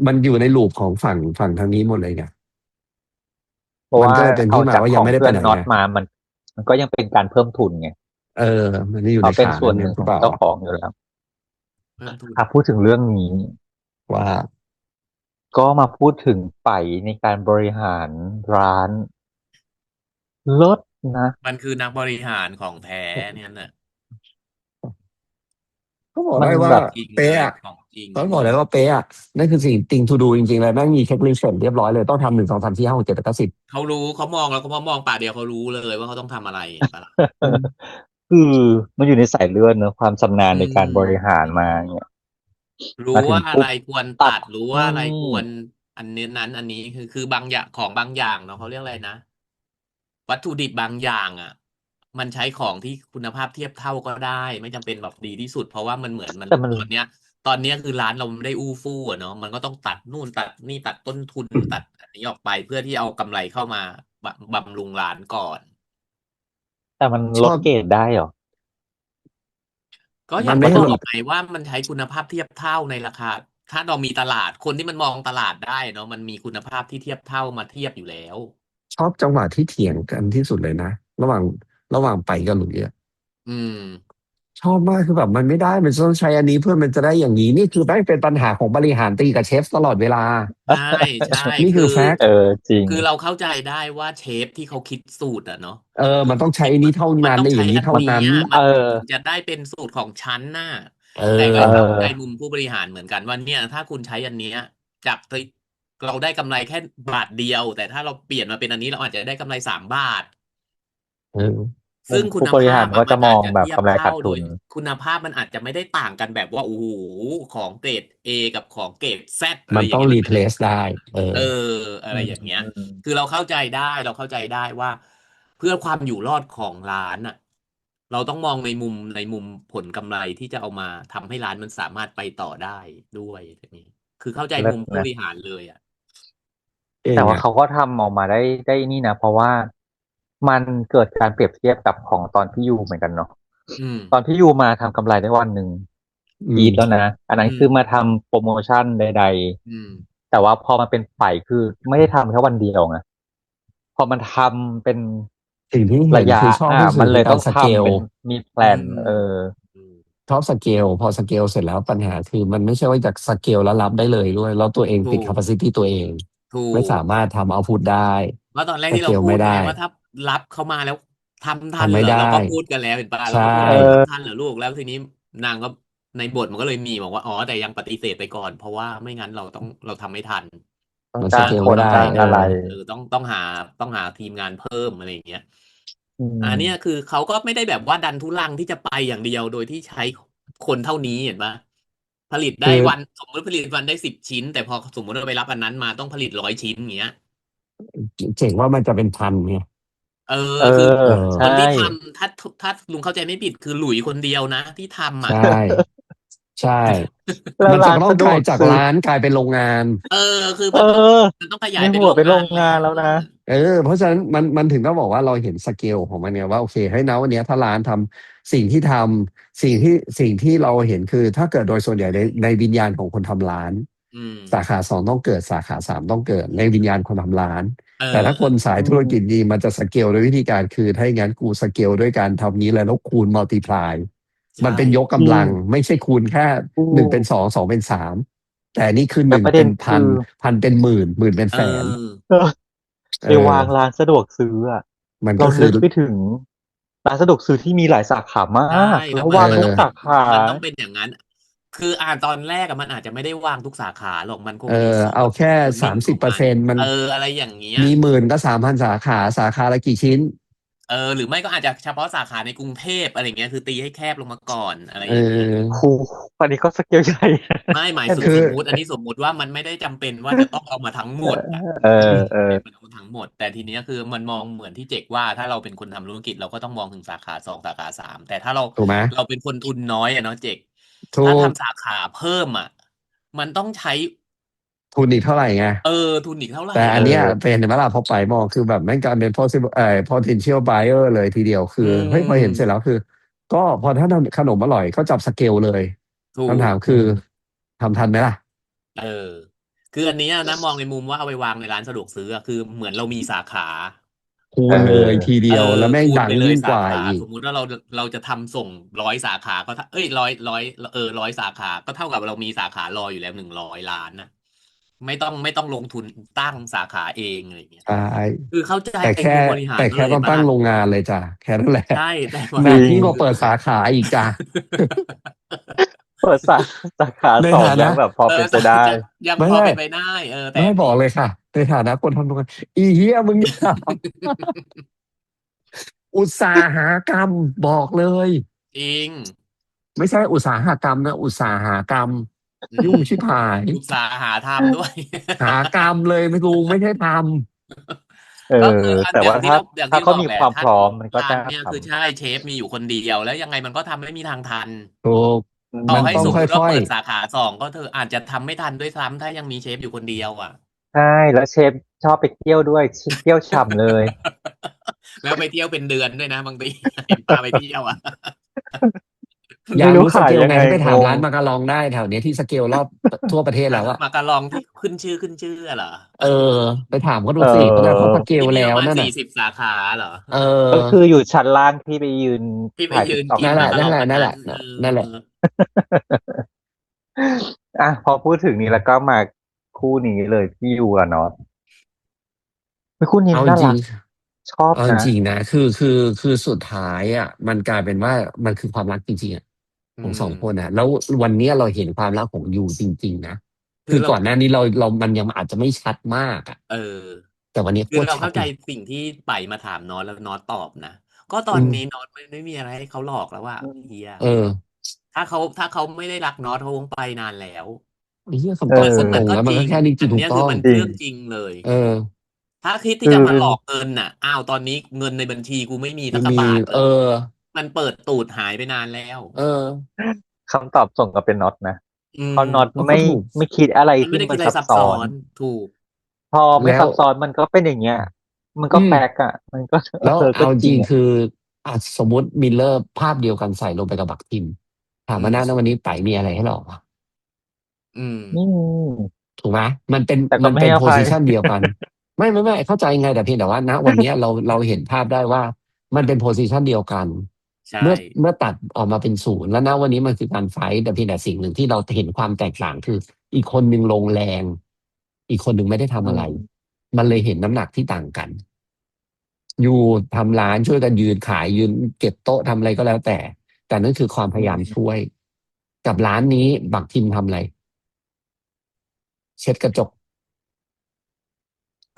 S3: มันอยู่ในลูปของฝั่งทางนี้หมดเลยไง
S1: เพราะว่า
S3: มันก็เลยเป็น
S1: เอา
S3: ที่มาว่ายัง
S1: จากของ
S3: ไม่ได้ไปไหนไง
S1: เพื่อนน็อตมามันก็ยังเป็นการเพิ่มทุนไง
S3: เออมันไม่อยู่ใน
S1: เขาเป็น
S3: ขานั้น
S1: ส่วนหนึ่ง
S3: เนี่ยหรือเปล่า
S1: ของเจ้าของอยู่แล้ว
S2: เพิ่มทุน
S1: พูดถึงเรื่องนี้
S3: ว่า
S1: ก็มาพูดถึงไปในการบริหารร้านเลิศนะ
S2: มันคือนักบริหารของแท้เนี่ยน่ะ
S3: ก็บอก
S1: มัน
S3: ได้ว่า
S1: แบบ
S2: จริงเลย
S3: เป๊ะอะ
S2: ของจริง
S3: เขาบอกเลยว่าเป๊ะอะนั่นคือสิ่งติงทูดูจริงๆเลยแม่งมีเช็คลิสต์เสร็จเรียบร้อยเลยต้องทำ1 2 3 4 5 6 7 8 9 10
S2: เขารู้เขามองแล้วเขามองป่าเดียวเขารู้เลยว่าเขาต้องทำอะไรเห็นปะล่ะ
S3: อืม
S1: คือมันอยู่ในสายเลือดเนอะความชำนาญ
S2: อื
S1: ในการบริหารมา
S2: ม
S1: เนี่ย
S2: รู้
S1: มาถึง
S2: ว่าอะไร
S1: ปุ๊บ
S2: ควร
S1: ตัด
S2: ตัดรู้ว่า
S1: นู่น
S2: อะไรค
S1: นี่
S2: วรอันนี้นั้นอันนี้คือบางอย่างของบางอย่างเนาะเขาเรียกอะไรนะวัตถุดิบบางอย่างอ่ะมันใช้ของที่คุณภาพเทียบเท่าก็ได้ไม่จำเป็นแบบดีที่สุดเพราะว่ามันเหมือนมัน
S1: แต่มัน
S2: ตอนเนี้ยคือร้านเราไม่ได้อู้ฟู่อะเนาะมันก็ต้องตัดนู่นตัดนี่ตัดต้นทุนตัดอันนี้ออกไปเพื่อที่เอากำไรเข้ามาบำรุงร้านก่อน
S1: แต่มัน
S3: ชอบ
S1: ลดเกรดได้เหรอ
S2: ก็อ
S3: มัน
S2: ย่าง
S3: ไม่ให้ลด
S2: ที่บอกไงว่ามันใช้คุณภาพเทียบเท่าในราคาถ้าเรามีตลาดคนที่มันมองตลาดได้เนาะมันมีคุณภาพที่เทียบเท่ามาเทียบอยู่แล้ว
S3: ชอบจังหวะที่เถียงกันที่สุดเลยนะระหว่างระหว่างไปกับหลุยอะ
S2: อืม
S3: ชอบมากคือแบบมันไม่ได้มันต้องใช้อันนี้เพื่อมันจะได้อย่างนี้นี่คือแม่งเป็นปัญหาของบริหารตีกับเชฟตลอดเวลา
S2: ใช่ใช่
S3: นี่
S2: คือ
S3: คือแฟกต์
S1: จริง
S2: คือเราเข้าใจได้ว่าเชฟที่เขาคิดสูตรอะเนาะ
S3: มันต้องใช้อันนี้เท่า
S2: มันต้องใช้
S3: นั้นอย่างนี้
S2: อันนี้
S3: เท่านั้น
S2: อะ
S1: เออ
S2: มันถึงจะได้เป็นสูตรของฉันน่ะ
S3: เ
S2: แต่ก็
S1: เ
S2: เข้าใจ
S3: ออ
S1: ออ
S2: มุมผู้บริหารเหมือนกันว่าเนี่ยถ้าคุณใช้อันเนี้ยจากที่เราได้กำไรแค่บาทเดียวแต่ถ้าเราเปลี่ยนมาเป็นอันนี้เราอาจจะได้กำไร3 บาท
S3: เออ
S2: ซึ่งคุณ
S1: ผู้บริ
S2: ภาพอะ
S1: หารมันก็จะ
S2: มันอาจจะ
S1: มองแบบ
S2: เทียบเท่า
S1: กำไรขาด
S2: โดย
S1: ทุน
S2: คุณภาพมันอาจจะไม่ได้ต่างกันแบบว่าโอ้โหของเกรด A กับของเกรด Z อะไร
S3: มันต้อง
S2: อย่างเงี้ยมันไม่ได้
S3: รีเพลซได้เอ
S2: เออ
S3: อ
S2: อะไรอย่างเงี้ย
S1: อืม
S2: คือเราเข้าใจได้ว่าเพื่อความอยู่รอดของร้านอ่ะเราต้องมองในมุมผลกำไรที่จะเอามาทำให้ร้านมันสามารถไปต่อได้ด้วยอย่างนี้คือเข้าใจ
S1: เลิศนะ
S2: มุมผู้บริหารเลยอ่ะ
S1: แต่ว่า
S3: เองอ่ะ
S1: เขาก็ทำออกมาได้นี่นะเพราะว่ามันเกิดการเปรียบเทียบกับของตอนที่ยูเหมือนกันเนาะ
S2: อืม
S1: ตอนที่ยูมาทำกำไรได้วันหนึ่ง
S3: อืม
S1: กรีดแล้วนะอันนั้น
S2: อืม
S1: คือมาทำโปรโมชั่นใด
S2: อืม
S1: ๆแต่ว่าพอมันเป็นฝ่ายคือไม่ได้ทำแค่วันเดียวไงพอมันทำเป็น
S3: สิ่งที่เห็น
S1: ระยะ
S3: คือชอบที่สุ
S1: มันเล
S3: ดคือการ
S1: ยต้องทำ
S3: สเกล
S1: เป็นมีแพล
S2: อื
S1: น
S2: มอืม
S3: ชอบสเกลพอสเกลเสร็จแล้วปัญหาคือมันไม่ใช่ว่าจากสเกลแล้วรับได้เลยด้วยแล้วตัวเองติด
S2: ถูก
S3: capacity ตัวเอง
S2: ถู
S3: ไม่
S2: ก
S3: สามารถทำเอาพุตได้
S2: ว่าตอนแรก
S3: ส
S2: ที่เราพูด
S3: เกลไม่ได้
S2: ไงว่าถ้ารับเข้ามาแล้วทำทัน
S3: ทำไม่ได้
S2: เหรอเราก็พูดกันแล้วเห็นปะเรา
S3: ใช่
S2: ก็พูด
S1: เ
S2: ว่าทำทั
S1: ออ
S2: นเหรอลูกแล้วทีนี้นางก็ในบทมันก็เลยมีบอกว่าอ๋อแต่ยังปฏิเสธไปก่อนเพราะว่าไม่งั้นเราทำไม่ทัน
S3: มันส
S1: ต้องจ้างคน
S3: เกลไม่ได้
S2: เข้าใจได้
S3: เออ
S1: จ้างอะไร
S2: ต้องหาทีมงานเพิ่มอะไรอย่างเงี้ย
S1: อื
S2: อันเนี้ย
S1: ม
S2: คือเขาก็ไม่ได้แบบว่าดันทุรังที่จะไปอย่างเดียวโดยที่ใช้คนเท่านี้เห็นปะผลิตได้
S3: คือ
S2: วันสมมติผลิตวันได้10 ชิ้นแต่พอสมมติเราไปรับอันนั้นมาต้องผลิต100 ชิ้นอย่างเงี้ย
S3: เจ๋งว่ามันจะเป็นพันไง
S2: เออ
S1: เออ
S2: คือ
S3: เอ
S2: ค
S1: ใช่
S3: อ
S2: นที่ทำถ้าลุงเข้าใจไม่ผิดคือหลุยคนเดียวนะที่ทำอ่ะ
S3: ใช่ใช่
S1: แล้ว
S3: มันจะต้อง
S1: ร้านสะด
S3: กลายจาก
S1: วกซื้อ
S3: ร้านกลายเป็นโรงงาน
S2: เออคือ
S1: เออ
S2: มันต้องขยา
S1: ใน
S2: ยเป็น
S1: หัวเป็นโร
S2: โรงงาน
S1: งงานแล้วนะ
S3: เพราะฉะนั้นมันถึงต้องบอกว่าเราเห็นสเกลของมันเนี่ยว่าโอเคให้นะวันเนี้ยถ้าร้านทำสิ่งที่ทำสิ่งที่เราเห็นคือถ้าเกิดโดยส่วนใหญ่ในวิญญาณของคนทำร้าน
S2: อืม
S3: สาขา 2ต้องเกิดสาขา 3ต้องเกิดในวิญญาณคนทำร้าน
S2: เออ
S3: แต่ถ้าคนสาย
S1: อื
S3: ธุรกิจ
S1: ม
S3: ดีมันจะสเกลด้วยวิธีการคือถ้าอย่างนั้นกูสเกลด้วยการทำนี้แล้วคูณมัลติพลายมัน
S2: ใช่
S3: เป็นยก
S1: จริง
S3: กำลังไม่ใช่คูณแค่
S1: ถู
S3: หนึ่งเป็น
S1: ก
S3: สองสองเป็นสามแต่นี่คือหนึ่ง
S1: แต่ประเด็น
S3: เป็นพัน
S1: คือ
S3: พันเป็นหมื่นหมื่นเป็น
S2: เอ
S3: แสน
S2: อ
S1: เออ
S3: เอ
S1: ไปวาง
S3: อ
S1: ร้านสะดวกซื้ออะเรา
S3: มันก็คือ
S1: นึกไปถึงร้านสะดวกซื้อที่มีหลายสาขามา
S2: ใช่
S1: ก
S2: แล้ว
S1: แล้ววางทุก
S3: เออ
S1: สาขา
S2: มันต้องเป็นอย่างนั้นคือตอนแรกอะมันอาจจะไม่ได้วางทุกสาขาหรอกมันค
S3: เอ
S2: งมี
S3: อ
S2: โซ
S3: เอาแค่
S2: นโซนนิ่งของมัน
S3: 30%มัน
S2: อะไรอย่างเงี้ย
S3: มีหมื่นก็3,000สาขาสาขาละกี่ชิ้น
S2: หรือไม่ก็อาจจะเฉพาะสาขาในกรุงเทพอะไรเงี้ยคือตีให้แคบลงมาก่อนอะไร
S3: เ
S2: อย่างเงี้ย
S3: ออ
S1: ครูอันนี้ก็สเกลใหญ่
S2: ไม่หมาย
S1: แค่นี้
S3: คือ
S2: ถึงสมมุติอันนี้สมมุติว่ามันไม่ได้จำเป็นว่าจะต้องเอามาทั้งหมดอ่ะ
S1: เออ
S2: มันไม่ได้
S1: เออ
S2: จำเป็นมันเอาทั้งหมดแต่ทีเนี้ยคือมันมองเหมือนที่เจกว่าถ้าเราเป็นคนทำธุรกิจเราก็ต้องมองถึงสาขาสองสาขาสามแต่ถ้าเรา
S3: ถูกไหม
S2: เราเป็นคนทุนน้อยอะเนาะเจก
S3: ถู
S2: ถ้า
S3: ก
S2: ทำสาขาเพิ่มอ่ะมันต้องใช้
S3: ทุนอีกเท่าไหร่ไง
S2: ทุนอีกเท่าไหร่
S3: แต่อั
S2: อ่ะ
S3: นเนี้ย
S1: เออ
S3: เป็นเห็นไหมล่ะพอไปมองคือแบบแม่งกลายเป็น possible potential buyer เลยทีเดียวคื
S2: อื
S3: อเฮ้ยพอเห็นเสร็จแล้ว
S2: ม
S3: คือก็พอถ้าทำขนมอร่อยก็จับสเกลเลย
S2: ถูก
S3: คำถาม
S1: อื
S3: คือ
S1: ม
S3: ทำทันไหมล่ะ
S2: เออคืออันเนี้ยนะมองในมุมว่าเอาไปวางในร้านสะดวกซื้ออะคือเหมือนเรามีสาขา
S3: คู
S1: เอ
S3: ณเลยที
S2: เออ
S3: เดียวแล้วแม่ง
S2: คูณ
S3: ดัง
S2: ไปเลย
S3: ยิ่งก
S2: สาขา
S3: ว่าอีก
S2: สมมุติว่าเราจะทำส่ง100 สาขาก็เท่า100 สาขาก็เท่ากับเรามีสาขารออยู่แล้ว100 ล้านนะไม่ต้องลงทุนตั้งสาขาเองอะไรอย่างเงี้ย
S3: ใช่
S2: คือเข้าใจ
S3: แต่แค่
S2: มุมบริหารก็
S3: แต่แค่ต้อง
S2: เลยปะล่ะ
S3: ตั้งโรงงานเลยจ้ะแค่นั้นแหละ
S2: ใช่แต่
S3: หนัก
S1: จริง
S3: ยิ่งกว่า
S2: คือ
S3: เปิดสาขาอีกจ้ะ
S1: เปิดสาขา
S3: ใน
S1: สอง
S3: ฐานะ
S1: ยังแบบพอเป็นไปได้
S2: จะยังพอ
S3: ไม่ไม่
S2: เป็นไปได้แต่
S3: ไม่
S2: อันนี้
S3: บอกเลยค่ะในฐานะคนทำโรงงานอีเหี้ยมึงอย่า อุตสาหกรรมบอกเลย
S2: จริง
S3: ไม่ใช่อุตสาหกรรมนะอุตสาหกรรม
S2: อืม
S3: ยุ่งชิบหาย
S2: อุตสาหาทำด้วย
S3: หากรรมเลยไม่รู้ไม่ใช่ท
S1: เออ
S2: ก็คืออัน
S1: แต่ว่าถ้า
S2: อย่าง
S1: ถ้าเขามี
S2: ที่บอกแหละ
S1: ความพร้อ
S2: ถ้าทุก
S1: มมันก็
S2: ร้าน
S1: น่าท
S2: เนี่ยคือใช่เชฟมีอยู่คนเดียวแล้วยังไงมันก็ทำไม่มีทางทัน
S3: ำถูก
S1: ำอื
S3: มันต้อง
S2: ต่อให้สมมุติว่า
S3: ค่อย
S2: เปิดสาขา 2ก็เธออาจจะทำไม่ทันด้วยซ้ำถ้ายังมีเชฟอยู่คนเดียวอ่ะ
S1: ใช่แล้วเชฟชอบไปเที่ยวด้วยเที่ยวฉ่ำเลย
S2: แล้วไปเที่ยวเป็นเดือนด้วยนะบางทีเห็นพาไปเที่ยวอ่ะ
S3: ๆ อยา
S1: ไม่รู้
S3: กรู้สเกล
S1: ขายยังไง
S3: ไงไป
S1: ง
S3: ถาม
S1: ง
S3: ร้านมากะลองได้แถวเนี้ยที่สเกลรอบทั่วประเทศแล้วอะ
S2: มากะลองที่ขึ้นชื่อเหรอ
S3: เออไปถามเขาดู
S1: เอ
S3: สิเขาเขา
S1: อ
S3: สเกล
S2: ที่มีประมาณ
S3: แล้วนั่นน่ะ
S2: 40 สาขาเหรอ
S3: เอ
S1: ก็คือ
S3: อ
S1: อยู่ชั้นล่างที่ไปยืน
S2: ที่ไป
S1: ถ่าย
S2: ยืนกิ
S1: ติ๊กต็อกกัน
S3: นั่นแหละนั่น
S2: นมากะลอง
S3: แหละนั่นแหละ
S2: วันนั้น
S3: นั่นแหละ
S1: อ่ะพอพูดถึงนี้แล้วก็มาคู่นี้เลยพี่ยูกับน็อตคู่นี้
S3: เอาจริง
S1: น่ารักชอบ
S3: เอาจ
S1: นะ
S3: ริงๆนะคือสุดท้ายอ่ะมันกลายเป็นว่ามันคือความรักจริงๆอ่ะ
S2: อื
S3: ของสองคน
S2: ม
S3: อ่ะแล้ววันเนี้ยเราเห็นความรักของยูจริงๆนะ
S2: คือเรา
S3: คือก่อนหน้านี้เรามันยังอาจจะไม่ชัดมากอ่ะ
S2: เออ
S3: แต่วันนี้โค
S2: คือเราเข้าใจ
S3: ตรชัดเลย
S2: สิ่งที่ไปมาถามน็อตแล้วน็อตตอบนะก็ตอ
S3: อืม
S2: นนี้น็อตไม่มีอะไรให้เขาหลอกแล้วว่า
S1: อื
S2: เฮีย
S3: เออ
S2: ถ้าเขาไม่ได้รักน็อตเขาคงไปนานแล้ว
S3: ไอ้เหี้ย
S1: เอ
S3: คำตอบโค
S2: ซึ่งมัน
S3: ตรตรงแล้วมัน
S2: ก็จริง
S3: ก็แค่นี้จริ
S2: อัน
S3: งถูกต้อง
S2: เนี้ยคือมัน
S1: จริง
S2: เรื่องจริงเลย
S3: เออ
S2: ถ้าคิดที่
S1: คือ
S2: จะมาหลอกเงินน่ะอ้าวตอนนี้เงินในบัญชีกูไม่มีสักกระ
S3: ไม่มีเออ
S2: บาทเลยมันเปิดตูดหายไปนานแล้ว
S3: เออ
S1: คำตอบส่งกับเป็นน็อตนะ
S2: อืม
S1: เพราะน็อต
S3: ก็ถูก
S1: ไม่คิดอะไร
S2: มันไม่
S1: ที่มัน
S2: ได้คิดอะไรซับ
S1: ซับซ้อน
S2: ซ้อนถูก
S1: พอไม่
S3: แล้ว
S1: ซับซ้อนมันก็เป็นอย่างเงี้ยมันก็
S3: อืม
S1: แฟกต์อ่ะมันก็
S3: แล้ว
S1: ก็
S3: เอา
S1: จริงอ่ะ
S3: จริงคือสมมติมิลเลอร์ภาพเดียวกันใส่ลงไปกับบักทิมถาม
S2: อื
S3: มาหน้า
S2: ม
S3: วันนี้ไต่มีอะไรให้หรอก
S2: อืม
S1: นี่
S3: ถูกไหมมันเป็น
S1: แต่ก็
S3: มันเป็น
S1: ไม่ให้อภัย
S3: โพซิชันเดียวกันไม่เข้าใจไงแต่เพียงแต่ว่าณวันเนี้ยเราเห็นภาพได้ว่ามันเป็นโพซิชันเดียวกัน
S2: ใช่
S3: เมื่อตัดออกมาเป็นศูนย์แล้วณวันนี้มันคือการไฟท์แต่เพียงแต่สิ่งหนึ่งที่เราเห็นความแตกต่างคืออีกคนหนึ่งลงแรงอีกคนหนึ่งไม่ได้ทำ
S1: อื
S3: อะไร
S1: ม
S3: มันเลยเห็นน้ำหนักที่ต่างกันอยู่ทำร้านช่วยกันยืนขายยืนเก็บโต๊ะทำอะไรก็แล้วแต่นั่นคือความพ
S1: อื
S3: ยายาม
S1: ม
S3: ช่วยกับร้านนี้บักทิมทำอะไรเช็ดกระจก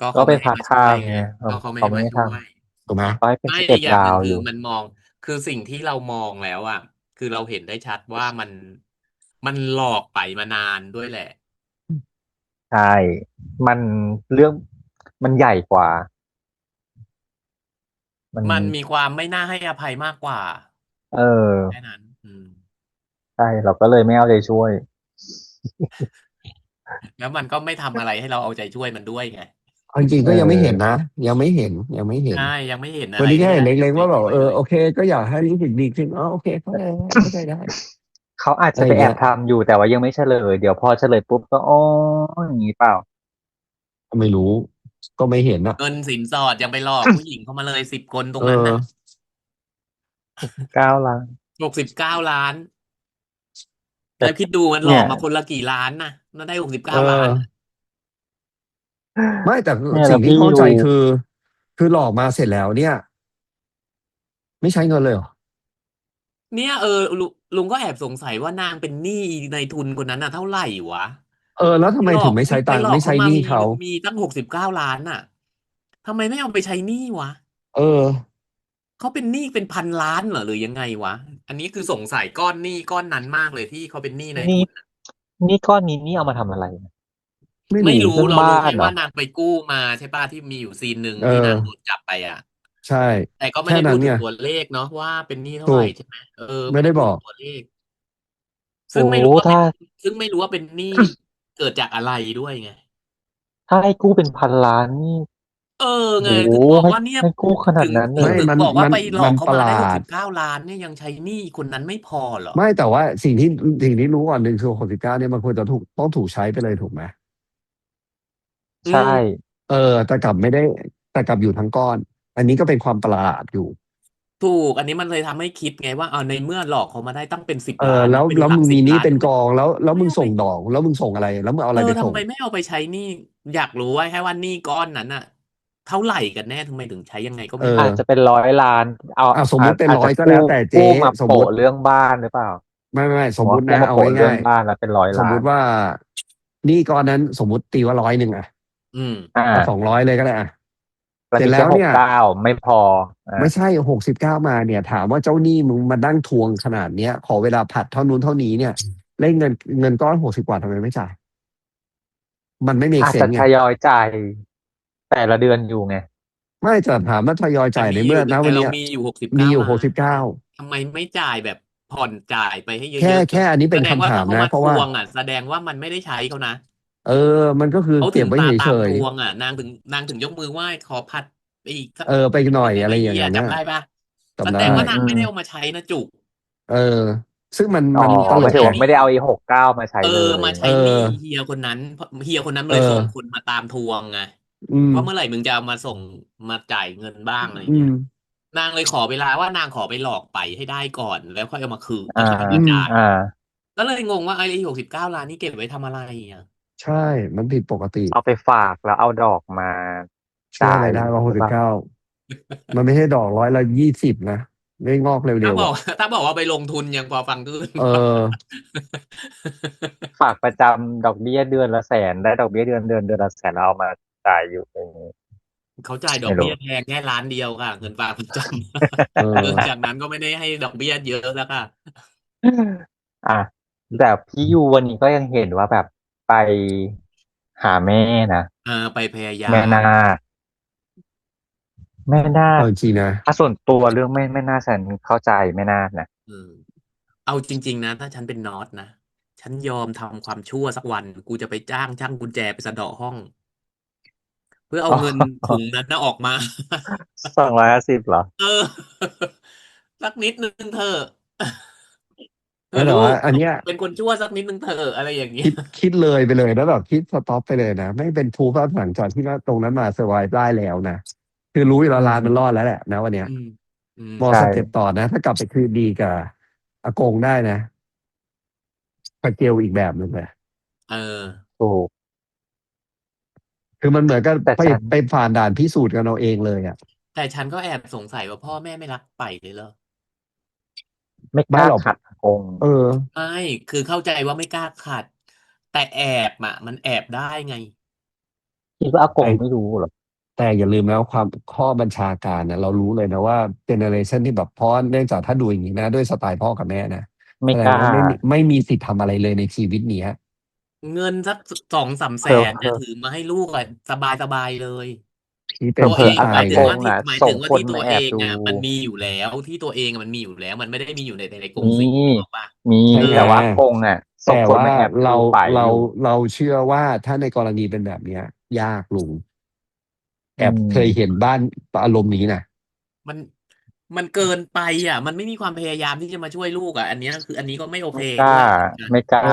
S2: ก็
S1: ก็ไป
S2: เขาไม่ให้มา
S1: พาร์ทไท
S2: ช่วยไง
S1: ม์ไง
S2: ก็เขาไม่
S1: เขา
S2: ให้มาช่ว
S1: ไม่ให้ท
S2: ย
S3: ถูกไหม
S1: ำก็ให้เป็น
S2: ไม่
S1: สเต็ป
S2: อีกอย่างหนึ่งคือ
S1: ดาวอยู่
S2: มันมองคือสิ่งที่เรามองแล้วอ่ะคือเราเห็นได้ชัดว่ามันหลอกไปมานานด้วยแหละ
S1: ใช่มันเรื่องมันใหญ่กว่ามัน
S2: มันมีความไม่น่าให้อภัยมากกว่า
S1: เออ
S2: แค่นั้น
S1: ใช่เราก็เลยไม่เอาใจช่วย
S2: แล้วมันก็ไม่ทำอะไรให้เราเอาใจช่วยมันด้วยไง
S3: เอาจริงๆ
S1: เอ
S3: ก็ยังไม่เห็นนะ
S1: อ
S3: ยังไม่เห็น
S2: ใช่ยังไม่เห็นอะ
S3: วันนี้แค่
S2: ไรให้
S3: เห็นเล็
S2: เอาใจ
S3: กๆว่าแบบ
S2: ช่วยเลย
S3: โอเคก็อยากให้รู้สึกดีขึ้นอ๋อโอเคเข้าใจได้
S1: เขาอาจ
S3: อะไรอย่างเงี้ย
S1: จะไปแอบทำอยู่แต่ว่ายังไม่เฉลยเดี๋ยวพอเฉลยปุ๊บก็อ๋ออย่างนี้เปล่า
S3: ไม่รู้ ก็ไม่เห็นอ่ะ
S2: เงินสินสอดยังไปหลอกผู้หญิงเข้ามาเลย10 คนตร
S3: เอง
S2: นั้น
S3: อ
S2: น่ะ
S1: 9 ล้าน
S2: 69 ล้าน
S1: แต่
S2: แล้วคิดดูมันหล
S1: เนี่
S2: อก
S1: ย
S2: มาคนละกี่ล้านน่ะแล้วได้
S3: เอ
S2: 69 ล้าน
S3: อ ไม่แต่
S1: เนี่ย
S3: สิ่
S1: แล้
S3: ง
S1: ว
S3: ที่
S1: พี่
S3: ข้องใจ
S1: ดู
S3: คือหลอกมาเสร็จแล้วเนี่ย ไม่ใช้เงินเลยเหรอ
S2: เนี่ยลุงก็แอบสงสัยว่านางเป็นหนี้ในทุนคนนั้นน่ะเท่าไหร่วะ
S3: แล้วทำไม
S2: หลอ
S3: ถึ
S2: ก
S3: งไม่ใช้
S2: ไป
S3: ตัง
S2: หล
S3: ค์
S2: อก
S3: ไม่
S2: เขา
S3: ใช้
S2: มา
S3: หนี้
S2: มี
S3: เขา
S2: มีตั้ง69 ล้านน่ะทำไมไม่เอาไปใช้หนี้วะ
S3: เออ
S2: เขาเป็นหนี้เป็น1,000 ล้านเหรอหรือยังไงวะ อันนี้คือสงสัยก้อนหนี้ก้อนนั้นมากเลยที่เขาเป็นหนี้ใน
S1: นี่
S2: ทุนน่ะ
S1: นี่ก้อนนี้นี่เอามาทำอะไร
S3: ไม่
S2: ไม่
S3: รู้
S2: รู้
S1: เรื่อง
S2: เรารู้
S1: บ้า
S2: แค่
S1: นเหร
S2: ว่า
S1: อ
S2: นางไปกู้มาใช่เปล่าที่มีอยู่ซีนหนึ่ง
S3: เอ
S2: ที่นาง
S3: อ
S2: โดนจับไปอะ
S3: ใช่
S2: แต่ก็ไม่
S3: แค่
S2: ได้
S3: นั้
S2: พู
S3: น
S2: ด
S3: ไง
S2: ถึงตัวเลขเนาะว่าเป็นหนี้เท่า
S3: ถู
S2: ไหร่
S3: ก
S2: ใช่ไหม
S3: ไม่
S2: ไม่
S3: ได้
S2: ได้พู
S3: บ
S2: ด
S3: อ
S2: ถึ
S3: ก
S2: งตัวเลข
S1: โอ
S2: ซึ่งไม่รู้ว่าเป็
S1: ถ้า
S2: น ซึ่งไม่รู้ว่าเป็นหนี้ เกิดจากอะไรด้วยไง
S1: ถ้าให้กู้เป็น1,000 ล้านนี่
S2: ไง
S1: โอ้โฮ
S2: ถึงบอก
S1: ให้
S2: ว่าเนี่ย
S1: ให้กู้ขนา
S2: ถึ
S1: ด
S2: ง
S1: นั้นเล
S3: ไม่
S1: ย
S2: ถึง
S3: มัน
S2: บอกว่า
S3: มัน
S2: ไปหล
S3: มั
S2: อก
S3: น
S2: เขา
S3: ประ
S2: มา
S3: หล
S2: ได้
S3: าด
S2: 69 ล้านเนี่ยยังใช้หนี้คนนั้นไม่พอเหรอ
S3: ไม่ แต่ว่าสิ่งที่รู้ก่อนหนึ่งคือ69เนี่ยมันควรจะต้องถูกใช้ไปเลยถูกไหม
S2: อื
S1: ใช่
S2: ม
S3: แต่กลับไม่ได้ แต่กลับอยู่ทั้งก้อน อันนี้ก็เป็นความประหลาดอยู่
S2: ถูก อันนี้มันเลยทำให้คิดไงว่าในเมื่อหลอกเขามาได้ตั้งเป็น10 ล้าน
S3: แล้ว
S2: เป็น
S3: แล้ว
S2: หลั
S3: มึ
S2: ก
S3: ง
S2: 10
S3: มีหนี้
S2: ล้าน
S3: เป็น
S2: ทำไม
S3: กอง แล้ว
S2: ไม่
S3: มึง
S2: เอาไป
S3: ส่งดอก แล้วมึงส่งอะไร แล้วมึงเอาอะไรไป
S2: ทำ
S3: ส่ง
S2: ไมไม่เอาไปใช้หนี้ อยากรู้ว่าแค่ว่าหนี้ก้อนนั้นน่ะ เท่าไหร่กันแน่ทำไมถึงใช้ยังไงก็
S3: เอ
S2: ไม่
S3: อ
S2: รู้
S1: อาจจะเป็น100 ล้าน เอา
S3: สมมุติเป็น
S1: อาจจะ
S3: 100 ก็
S1: กู้
S3: แล้วแต่เจ๊
S1: กู้มา
S3: สม
S1: โป
S3: มุ
S1: ะ
S3: ติ
S1: เรื่องบ้านหรือเปล่า
S3: ไม่ ส
S1: ผม
S3: ม
S1: ว่า
S3: มุติ
S1: กู้
S3: นะ
S1: มา
S3: เอา
S1: โปะเรื่
S3: ง่า
S1: อย งบ้านแล้วเป็น100
S3: ๆ สม
S1: ล้า
S3: มุ
S1: น
S3: ติว่าหนี้ก้อนนั้นสมมุติตีว่า100อะ
S2: อืม
S1: อา
S3: เอา200เลยก็ได้อะ
S1: แล้ว
S3: เสร็
S1: มี
S3: จแล้
S1: แค่
S3: วเนี่ย
S1: 69 ไม่พอ
S3: ไม่ใช่ 69 มาเนี่ย ถามว่าเจ้าหนี้มึงมานั่งทวงขนาดเนี้ย ขอเวลาผัดเท่านู้นเท่านี้เนี่ยแล้วเงินก้อน60 กว่าทำไมไม่จ่าย มันไม่ make
S1: อาจจะ
S3: sense ไง
S1: ทยอยจ่ายแต่ละเดือนอยู่ไง
S3: ไม่ แต่ถามว่าทยอย
S2: แต่
S3: จ่าย
S2: มี
S3: ใน
S2: อ
S3: เมื่
S2: ยู่
S3: อ ณ
S2: แต่
S3: วัน
S2: เรา
S3: เนี้ย
S2: มีอยู่
S3: มีอยู่
S2: 69 ล้าน
S3: 69
S2: ทำไมไม่จ่ายแบบผ่อนจ่ายไปให้เย
S3: แค่
S2: อะๆ
S3: แค่อันนี้เป็
S2: แส
S3: น
S2: ดง
S3: คำ
S2: ว่า
S3: ถา
S2: ถ้าม เขา
S3: นะ
S2: มา
S3: เพราะ
S2: ท
S3: ว่า
S2: วงอะแสดงว่ามันไม่ได้ใช้เขานะ
S3: มันก็คือ
S2: เขา
S3: เก็
S2: ถึ
S3: บ
S2: ง
S3: ไว้
S2: มา
S3: เฉ
S2: ตามท
S3: ย
S2: วงอะ นางถึงยกมือไหว้ขอผัดไปอีกสัก
S3: ๆ ไปหน่อย
S2: ได้
S3: อะ
S2: ไห
S3: ไร
S2: ม
S3: อย่าง
S2: เฮีย
S3: งั้น
S2: จำ
S3: น่ะ
S2: ได้เปล่า แส
S3: จำ
S2: ด
S3: ได้
S2: งว่านาง
S1: อื
S2: ไม่ได้
S1: ม
S2: เอามาใช้นะจุก
S3: ซึ่งมัน
S1: อ๋อ
S3: ตล
S1: หมาย
S3: ก
S1: ถึง
S3: ไง
S1: ว่าไม่ได้เอาไอ้ 69 มาใช้เลย
S2: มาใช้หนี้เฮียคนนั้นเฮียคนนั้น
S3: เอ
S2: เลยส่ง
S3: อ
S2: คนมาตามทวงไง
S3: อืม
S2: ว่าเมื่อไหร่มึงจะเอามาส่งมาจ่ายเงินบ้างอะไร
S3: อื
S2: เงี้
S3: ม
S2: ย นางเลยขอเวลาว่านางขอไปหลอกไปให้ได้ก่อน แล้วค่อยเอามาคืน
S1: อา
S2: ค่อยเอามาจ่าย
S1: อา
S2: ก็เลยงงว่าไอ้69 ล้านนี่เก็บไว้ทำอะไรอะ
S3: ใช่ มันผิดปกติ
S1: เอาไปฝากแล้วเอาดอกมา
S3: ช่วย
S1: จ่า
S3: อะไร
S1: ย
S3: ได้วะ
S1: หรือเปล่า
S3: 69 มันไม่ใช่ดอก120 นะ ไม่งอกเ
S2: ถ้า
S3: ร็ว
S2: บ
S3: ๆ
S2: อก
S3: อะ
S2: ถ้าบอกว่าไปลงทุนยังพอฟังขึ้น
S3: เออ
S1: ฝากประจำดอกเบี้ยเดือนละ 100,000 ได้ดอกเบี้ยเดือนละ 100,000 แล้วเอามาจ่ายอยู่ อย่างงี้
S2: เขาจ่ายดอ
S1: ไม่
S2: ก
S1: ร
S2: เบี้
S1: ู้
S2: ยแพงแค่1,000,000 ค่ะ เงินฝากประจ
S3: เอ
S2: ำ
S3: อ
S2: จากนั้นก็ไม่ได้ให้ดอกเบี้ยเยอะแล้วค่ะ
S1: อา แต่พี่ยูวันนี้ก็ยังเห็นว่าแบบไปหาแม่นะ
S2: ไปพยายา
S1: แม่
S2: ม
S1: นาค แม่นา
S3: เอา
S1: ค
S3: จริงๆนะ
S1: ถ้าส่วนตัวเรื่องแม่นาคฉันเข้าใจแม่นาคนะ
S2: เอาจริง ๆ นะ ถ้าฉันเป็นน็อตนะ ฉันยอมทำความชั่วสักวัน กูจะไปจ้างช่างกุญแจไปสะเดาะห้อง เพื่อเอา
S1: อ๋อ
S2: เงินถุงนั้นน่ะออกมา
S1: 250 เหรอ?
S2: สักนิดหนึ่งเถอะ เถ
S3: ไม่
S2: อะ
S3: แต่
S2: ลู
S3: ว่าก อันเนี้ย
S2: เป็นคนชั่วสักนิดหนึ่งเถอะ อะไรอย่างเงี้
S3: คิ
S2: ย
S3: ดเลยไปเลยแล้วแบบคิดสต็อปไปเลยนะ แม่งเป็นproof ว่าหลังจากที่ว่าตรงนั้นมา survive ได้แล้วนะ คือรู้อยู่แล้
S1: อื
S3: วร้านมันร
S1: ม
S3: อดแล้วแหละณ วันเนี้ย มอง
S1: ใช่
S3: สเต็ปต่อนะ ถ้ากลับไปคืนดีกับอากงได้นะ สเกลอีกแบบหนึ่งเลย
S1: ถูก
S3: คือมันเหมือนกับ
S1: แต่
S3: ไป
S1: ฉัน
S3: ไปผ่านด่านพิสูจน์กันเอาเองเลยอะ
S2: แต่ฉันก็แอบสงสัยว่าพ่อแม่ไม่รักไปเลยเหรอ?
S1: ไม่ก
S3: ไม่
S1: ล้า
S3: หรอก
S1: ขัดอากง
S2: ไม่ คือเข้าใจว่าไม่กล้าขัด แต่แอบอะ มันแอบได้ไง
S1: คิดว่าอา
S3: แ
S1: กงไม่รู้เหรอ?
S3: แต่อย่าลืมนะความข้อบัญชาการน่ะ เรารู้เลยนะว่าเจเนอเรชันที่แบบเพราะเนื่องจากถ้าดูอย่างงี้นะ ด้วยสไตล์พ่อกับแม่นะ
S1: ไม่
S3: แสด
S1: ก
S3: ง
S1: ล้า
S3: ว่าไม่มีสิทธิ์ทำอะไรเลยในชีวิตเนี้ย
S2: เงินสัก 2-3
S1: เ
S2: แสน
S1: ผล
S2: เนี่ย
S1: อ
S2: ถือมาให้ลูกอะสบาย ๆ เลย
S3: ที่เป็
S1: เ
S3: น
S2: ตัว
S1: ผล
S2: เอ
S1: อ
S2: ง
S1: ๆ อา
S2: หมายถึ
S1: ก
S2: ง
S1: ง
S2: ว่าที่
S1: อะ
S2: หมาย
S1: ส่
S2: ถึ
S1: ง
S2: งว่า
S1: คน
S2: ที่ตั
S1: มาว แอ
S2: เอบ ง
S1: ดู
S2: อะมันมีอยู่แล้ว ที่ตัวเองอะมันมีอยู่แล้ว มันไม่ได้มีอยู่ในก
S1: ม
S2: ง
S1: ี
S2: สี นึกออกเปล่า?
S1: มี
S3: ใช่ไง
S1: แต่ว่าอากงอะส่
S3: แต่
S1: งคน
S3: ว่า
S1: มาแอบ
S3: เรา
S1: ดูไปอ
S3: เรา
S1: ยู่
S3: เราเชื่อว่าถ้าในกรณีเป็นแบบเนี้ย ยากลุง
S1: อื
S3: แอบเคย
S1: ม
S3: เห็นบ้านอารมณ์นี้น่ะ
S2: มันเกินไปอะ มันไม่มีความพยายามที่จะมาช่วยลูกอะ อันเนี้ยคืออันนี้ก็ไม่โอ
S1: ไม
S2: เค่
S1: กล้า
S2: ด้วยเหมือนกัน
S1: ไม่กล้า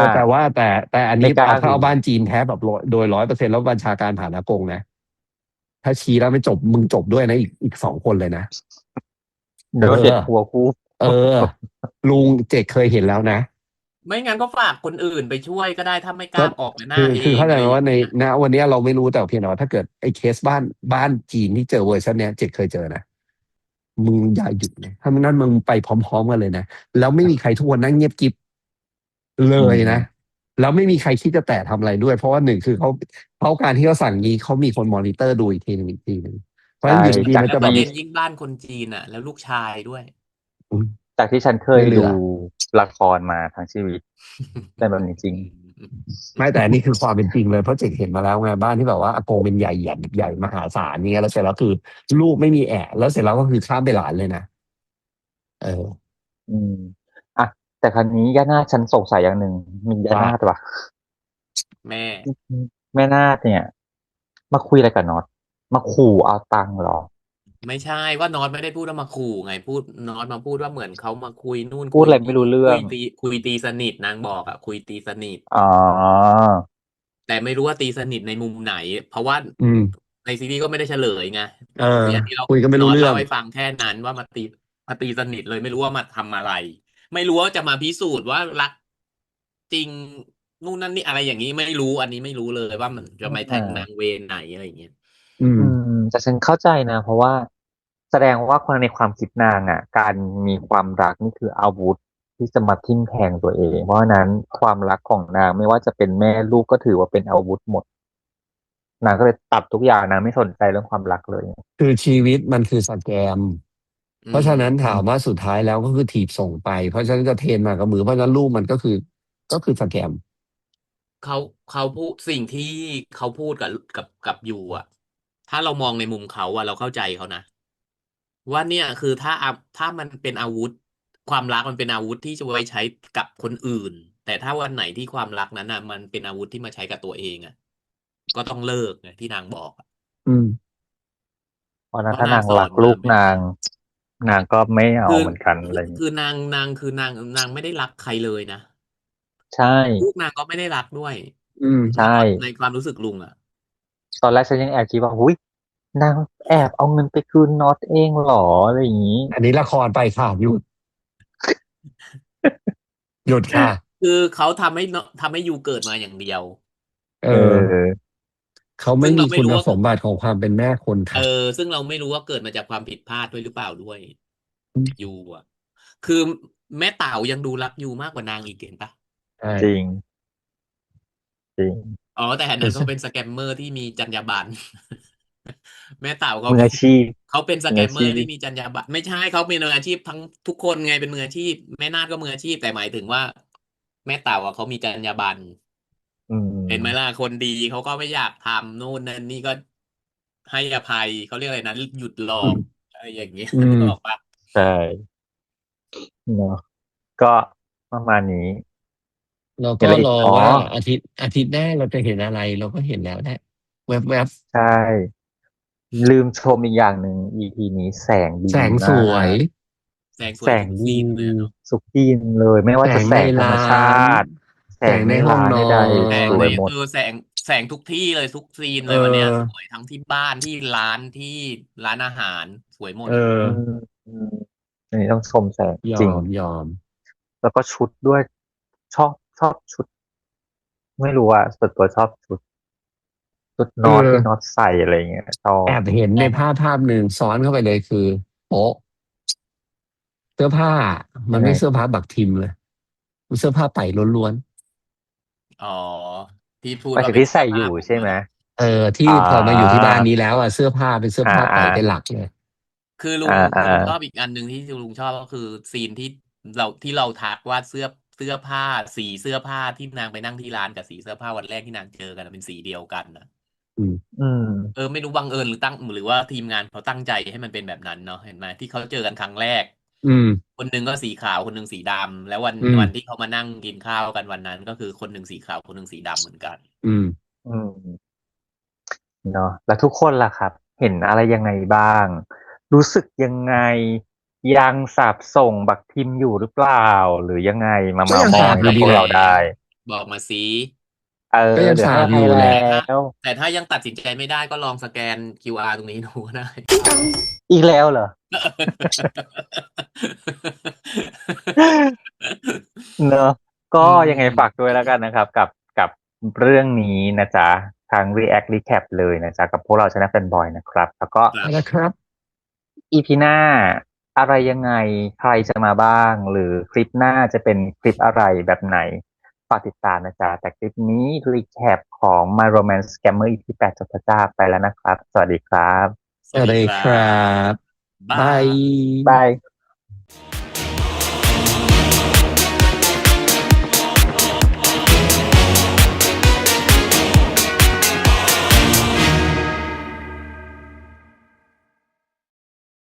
S3: แต่อัน
S1: ไม
S3: นี้
S1: ่กล้า
S3: ถ้าเอา
S1: หือ
S3: บ้านจีนแท้แบบโดย 100% แล้วบัญชาการผ่านอากงนะ ถ้าชี้แล้วไม่จบมึงจบด้วยนะอีก2 คนเลยนะ
S1: เดี๋ยวก็เด็ดหัวกู
S3: เออ ลุงเจกเคยเห็นแล้วนะ
S2: ไม่งั้นก็ฝากคนอื่นไปช่วยก็ได้ถ้าไม่ก
S3: ก็
S2: ล้าออกมาหน้า
S3: คือ
S2: เอ
S3: คือเข้าใจ
S2: งอะไร
S3: ไหมว่าใน
S2: อย่างเงี้ย
S3: ณวันนี้เราไม่รู้แต่เพียงแต่ว่าถ้าเกิดไอ้เคสบ้านจีนที่เจอเวอร์ชันเนี้ยเจกเคยเจอนะมึงอย่าหยุดเลยถ้ามันนั่นมึงไปพร้อมๆกันเลยนะแล้วไม่มีใครทุกคนนั่งเงียบกิ๊บเล
S1: อื
S3: ยนะ
S1: ม
S3: แล้วไม่มีใครคิดจะแตะทำอะไรด้วยเพราะว่าหนึ่งคือเขาการที่เขาสั่งนี้เขามีคนมอนิเตอร์ดูอีกทีหนึ่งเพราะฉะ
S1: ใช่
S3: นั้นอยู่ดีๆ
S1: จาก
S3: มันจะแบบ
S2: แล้วประเด็น
S1: ที่
S2: ยิ่งบ้านคนจีนอ่ะแล้วลูกชายด้วย
S3: อุ๊ย
S1: จากที่ฉันเคยดู
S3: ไม่เหลือ
S1: ละครมาทั้งชีวิตเป็นแบบนี้จริง
S3: ไม่แต่อันนี่คือความเป็นจริงเลยเพราะเจกเห็นมาแล้วไงบ้านที่แบบว่าอากงเป็นใหญ่ใหญ่ใหญ่มหาศาลเนี่ยแล้วเสร็จแล้วคือลูกไม่มีแอะแล้วเสร็จแล้วก็คือข้ามไปหลานเลยนะเออ
S1: อืมอ่ะแต่ครั้นี้ย่านาคฉันสงสัยอย่างหนึ่งมีย่า
S3: ว่า
S1: นาคปะ
S2: แม่
S1: แม่นาคเนี่ยมาคุยอะไรกับน็อตมาขู่เอาตังค์เหรอ
S2: ไม่ใช่ว่านอตไม่ได้พูดว่ามาขู่ไงพูดนอตมาพูดว่าเหมือนเขามาคุยนู่น
S1: พูดอะไรไม่รู้เรื่อง
S2: คุยตีสนิทนางบอกอ่ะคุยตีสนิท
S1: อ๋อ
S2: แต่ไม่รู้ว่าตีสนิทในมุมไหนเพราะว่า
S3: อืม
S2: ในซีรีส์ก็ไม่ได้เฉลยไง
S3: เออ
S2: เนี่ยที่เรา
S3: คุยกันไม่
S2: นอต
S3: รู้เรื่อง
S2: เล่าให้ฟังแค่นั้นว่ามาตีสนิทเลยไม่รู้ว่ามาทำอะไรไม่รู้ว่าจะมาพิสูจน์ว่ารักจริงนู่นนั่นนี่อะไรอย่างนี้ไม่รู้อันนี้ไม่รู้เลยว่ามันจะไปแท
S1: อ่
S2: งนาง
S1: า
S2: เวรไหนอะไรอย่างเงี้ย
S3: อืม
S1: อืมแต่ฉันเข้าใจนะเพราะว่าแสดงว่าคนในความคิดนางอ่ะการมีความรักนี่คืออาวุธที่จะมาทิ่มแทงตัวเองเพราะฉะนั้นความรักของนางไม่ว่าจะเป็นแม่ลูกก็ถือว่าเป็นอาวุธหมดนางก็เลยตัดทุกอย่างนางไม่สนใจเรื่องความรักเลย
S3: คือชีวิตมันคือสแกม
S2: อื
S3: เพราะฉะนั้น
S2: ม
S3: ถามว่าสุดท้ายแล้วก็คือถีบส่งไปเพราะฉะนั้นจะเทรนมากับมือเพราะฉะนั้นลูกมันก็คือสแกม
S2: เขาเขาพูดสิ่งที่เขาพูดกับยูอ่ะถ้าเรามองในมุมเขาอ่ะเราเข้าใจเขานะว่าเนี่ยคือถ้ามันเป็นอาวุธความรักมันเป็นอาวุธที่จะไว้ใช้กับคนอื่นแต่ถ้าวันไหนที่ความรักนั้นอ่ะมันเป็นอาวุธที่มาใช้กับตัวเองอ่ะก็ต้องเลิกไงที่นางบอกอะ
S3: อืม
S1: เพราะฉะนั้น
S2: เพราะนาง
S1: ถ้านางรัก
S2: สอนมา
S1: ลูกนาง
S2: แบบนั้น
S1: นางก็ไม่เอา
S2: คือ
S1: เหมือนกันอะไรอย่างเงี้ย
S2: คือนางไม่ได้รักใครเลยนะ
S1: ใช่
S2: ลูกนางก็ไม่ได้รักด้วย
S3: อืม
S1: ใช่
S2: ในความรู้สึกลุงอ่ะ
S1: ตอนแรกฉันยังแอบคิดว่าหุยนางแอบเอาเงินไปคืนน็อตเองเหรออะไรอย่างนี้
S3: อันนี้ละครไปค่ะหยุดค่ะ
S2: คือเขาทำให้ยูเกิดมาอย่างเดียว
S3: เอ
S1: เอ
S3: อ
S1: อ
S3: เขาไม่
S2: ซึ่งเรา
S3: มีคุณ
S2: ไม่รู้ว่า
S3: สมบัติของความเป็นแม่คน
S2: เออ
S3: ค่ะ
S2: ซึ่งเราไม่รู้ว่าเกิดมาจากความผิดพลาดด้วยหรือเปล่าด้วย
S3: อืม
S2: ยูอ่ะคือแม่เต่ายังดูรักยูมากกว่านางอีกเห็นปะ
S3: ใช่
S1: จริงจริง
S2: อ๋อแต่อัน
S3: แต่ใช่
S2: นั้นเขาเป็นสแกมเมอร์ที่มีจรรยาบรรณแม่เต่าเขา
S1: มืออาชีพ
S2: เขาเป็นส
S1: มืออาชี
S2: แกมเมอร์ที่
S1: พ
S2: มีจรรยาบรรณไม่ใช่เขาเป็นมืออาชีพทั้งทุกคนไงเป็นมืออาชีพแม่นาฏก็มืออาชีพแต่หมายถึงว่าแม่เต่าอ่ะเขามีจรรยาบรรณ
S1: อื
S2: เห็นไหมล่ะ
S1: ม
S2: คนดีเขาก็ไม่อยากทำนู่นนั่นนี่ก็ให้อภัยเขาเรียกอะไรนะหยุดหลอก
S3: อืม
S2: อะไรอย่างเงี้ย
S3: อื
S2: นึ
S3: ม
S2: กออกปะ
S1: ใช่เนาะก็ประมาณนี้
S3: เรา
S1: มีอะไรอีก
S3: ก็รอ
S1: อ๋อ
S3: ว่าอาทิตย์หน้าเราจะเห็นอะไรเราก็เห็นแล้วแหละแวบ
S1: ใช่ลืมชมอีกอย่างหนึ่ง EP นี้แสงดี
S3: ๆแสงส
S1: มา
S3: วย
S1: ก
S2: แสงส
S1: แสงดี
S2: วยทุกซีนเลยอะเนาะ
S1: สุกี้เลยไม่ว่าจะ
S3: แสงใน
S1: แสงธรรม
S3: ร้า
S1: ชา
S3: น
S1: ติแส
S3: แสงใน
S1: งในร้าน
S3: ห้องนอ
S1: ใด
S2: แส
S1: ๆส
S2: งใน
S1: วยหมด
S2: แสงทุกที่เลยทุกซีน
S3: เอ
S2: เลยวันเนี้ยส
S3: อ
S2: วยทั้งที่บ้านที่ร้านที่ร้านอาหารสวยหม
S3: เอ
S2: ด
S1: อืม
S3: อ
S1: อืมอันนี้ต้องชมแสง
S3: ยอ
S1: จริง
S3: ม
S1: แล้วก็ชุดด้วยชอบชุดไม่รู้อ่ะส่วนตัวชอบชุด
S3: เอ
S1: น็อต
S3: อ
S1: ที่น็อตใส่อะไรเงี้ยชอบ
S3: แอบเห็นในภาพหนึ่งซ้อนเข้าไปเลยคือโป๊ะเสื้อผ้ามัน
S1: ยังไง
S3: ไม่เสื้อผ้าบักทิมเลยมันเสื้อผ้าไต่ล้วน
S2: อ๋อที่พู
S1: หมาย
S2: ดว่า
S1: ถึงที่ใส่อ
S2: เป็นเสื้อผ้า
S1: ยู่ใช่ไหม
S2: ผมอะเหรอ
S3: ที่
S1: อ่
S3: พอมาอยู่ที่บ้าน
S1: า
S3: นี้แล้วอ่ะเสื้อผ้าเป็นเสื้อ
S1: อ่า
S3: ผ้า
S1: อ่า
S3: ไต่เป็นหลักเลย
S2: คือลุ
S1: อ่า
S2: ง
S1: อ่า
S2: ลุงชอบอีกอันหนึ่งที่ลุงชอบก็คือซีนที่เราทักว่าเสื้อผ้าสีเสื้อผ้าที่นางไปนั่งที่ร้านกับสีเสื้อผ้าวันแรกที่นางเจอกันเป็นสีเดียวกันนะ
S3: อืม
S1: อืม
S2: ไม่รู้บังเอิญหรือว่าทีมงานเขาตั้งใจให้มันเป็นแบบนั้นเนาะเห็นไหมที่เขาเจอกันครั้งแรก
S3: อืม
S2: คนหนึ่งก็สีขาวคนหนึ่งสีดำแล้ววัน
S3: อืม
S2: วันที่เขามานั่งกินข้าวกันวันนั้นก็คือคนหนึ่งสีขาวคนหนึ่งสีดำเหมือนกัน
S3: อืม
S1: อืมเนาะแล้วทุกคนล่ะครับเห็นอะไรยังไงบ้างรู้สึกยังไงยังสาปส่งบักทิมอยู่หรือเปล่าหรือยังไงมา
S3: ก็ยัง
S1: เมามอ
S3: สาบอยู่
S1: ยกับพ
S3: ดีแหละ
S1: วกเราได้
S2: บอกมาสิ
S3: ก็ยัง
S1: เดี๋ยวให้
S3: ฝากอ
S1: อภัยแล้
S3: ยู่แหละ
S1: ว
S2: แต่ถ้ายังตัดสินใจไม่ได้ก็ลองสแกน QR ตรงนี้ดูก็ได้
S1: อีกแล้วเหรอ เนอะก็
S2: อื
S1: ยังไง
S2: ม
S1: ฝากด้วยแล้วกันนะครับกับเรื่องนี้นะจ๊ะทาง React Recap เลยนะจ๊ะกับพวกเราชนะแฟนบอยนะครับ แล้วก็
S2: ครับ
S3: นะครับ
S1: EP หน้าอะไรยังไงใครจะมาบ้าง หรือคลิปหน้าจะเป็นคลิปอะไรแบบไหนฝากติดตามนะจ๊ะแต่คลิปนี้ Recap ของ My Romance Scammer EP 8จบพระจ้าไปแล้วนะครับ สวัสดีครับ
S2: สวัสดีครั
S3: ครับ บ
S2: บา
S3: บาย
S2: ย
S1: บาย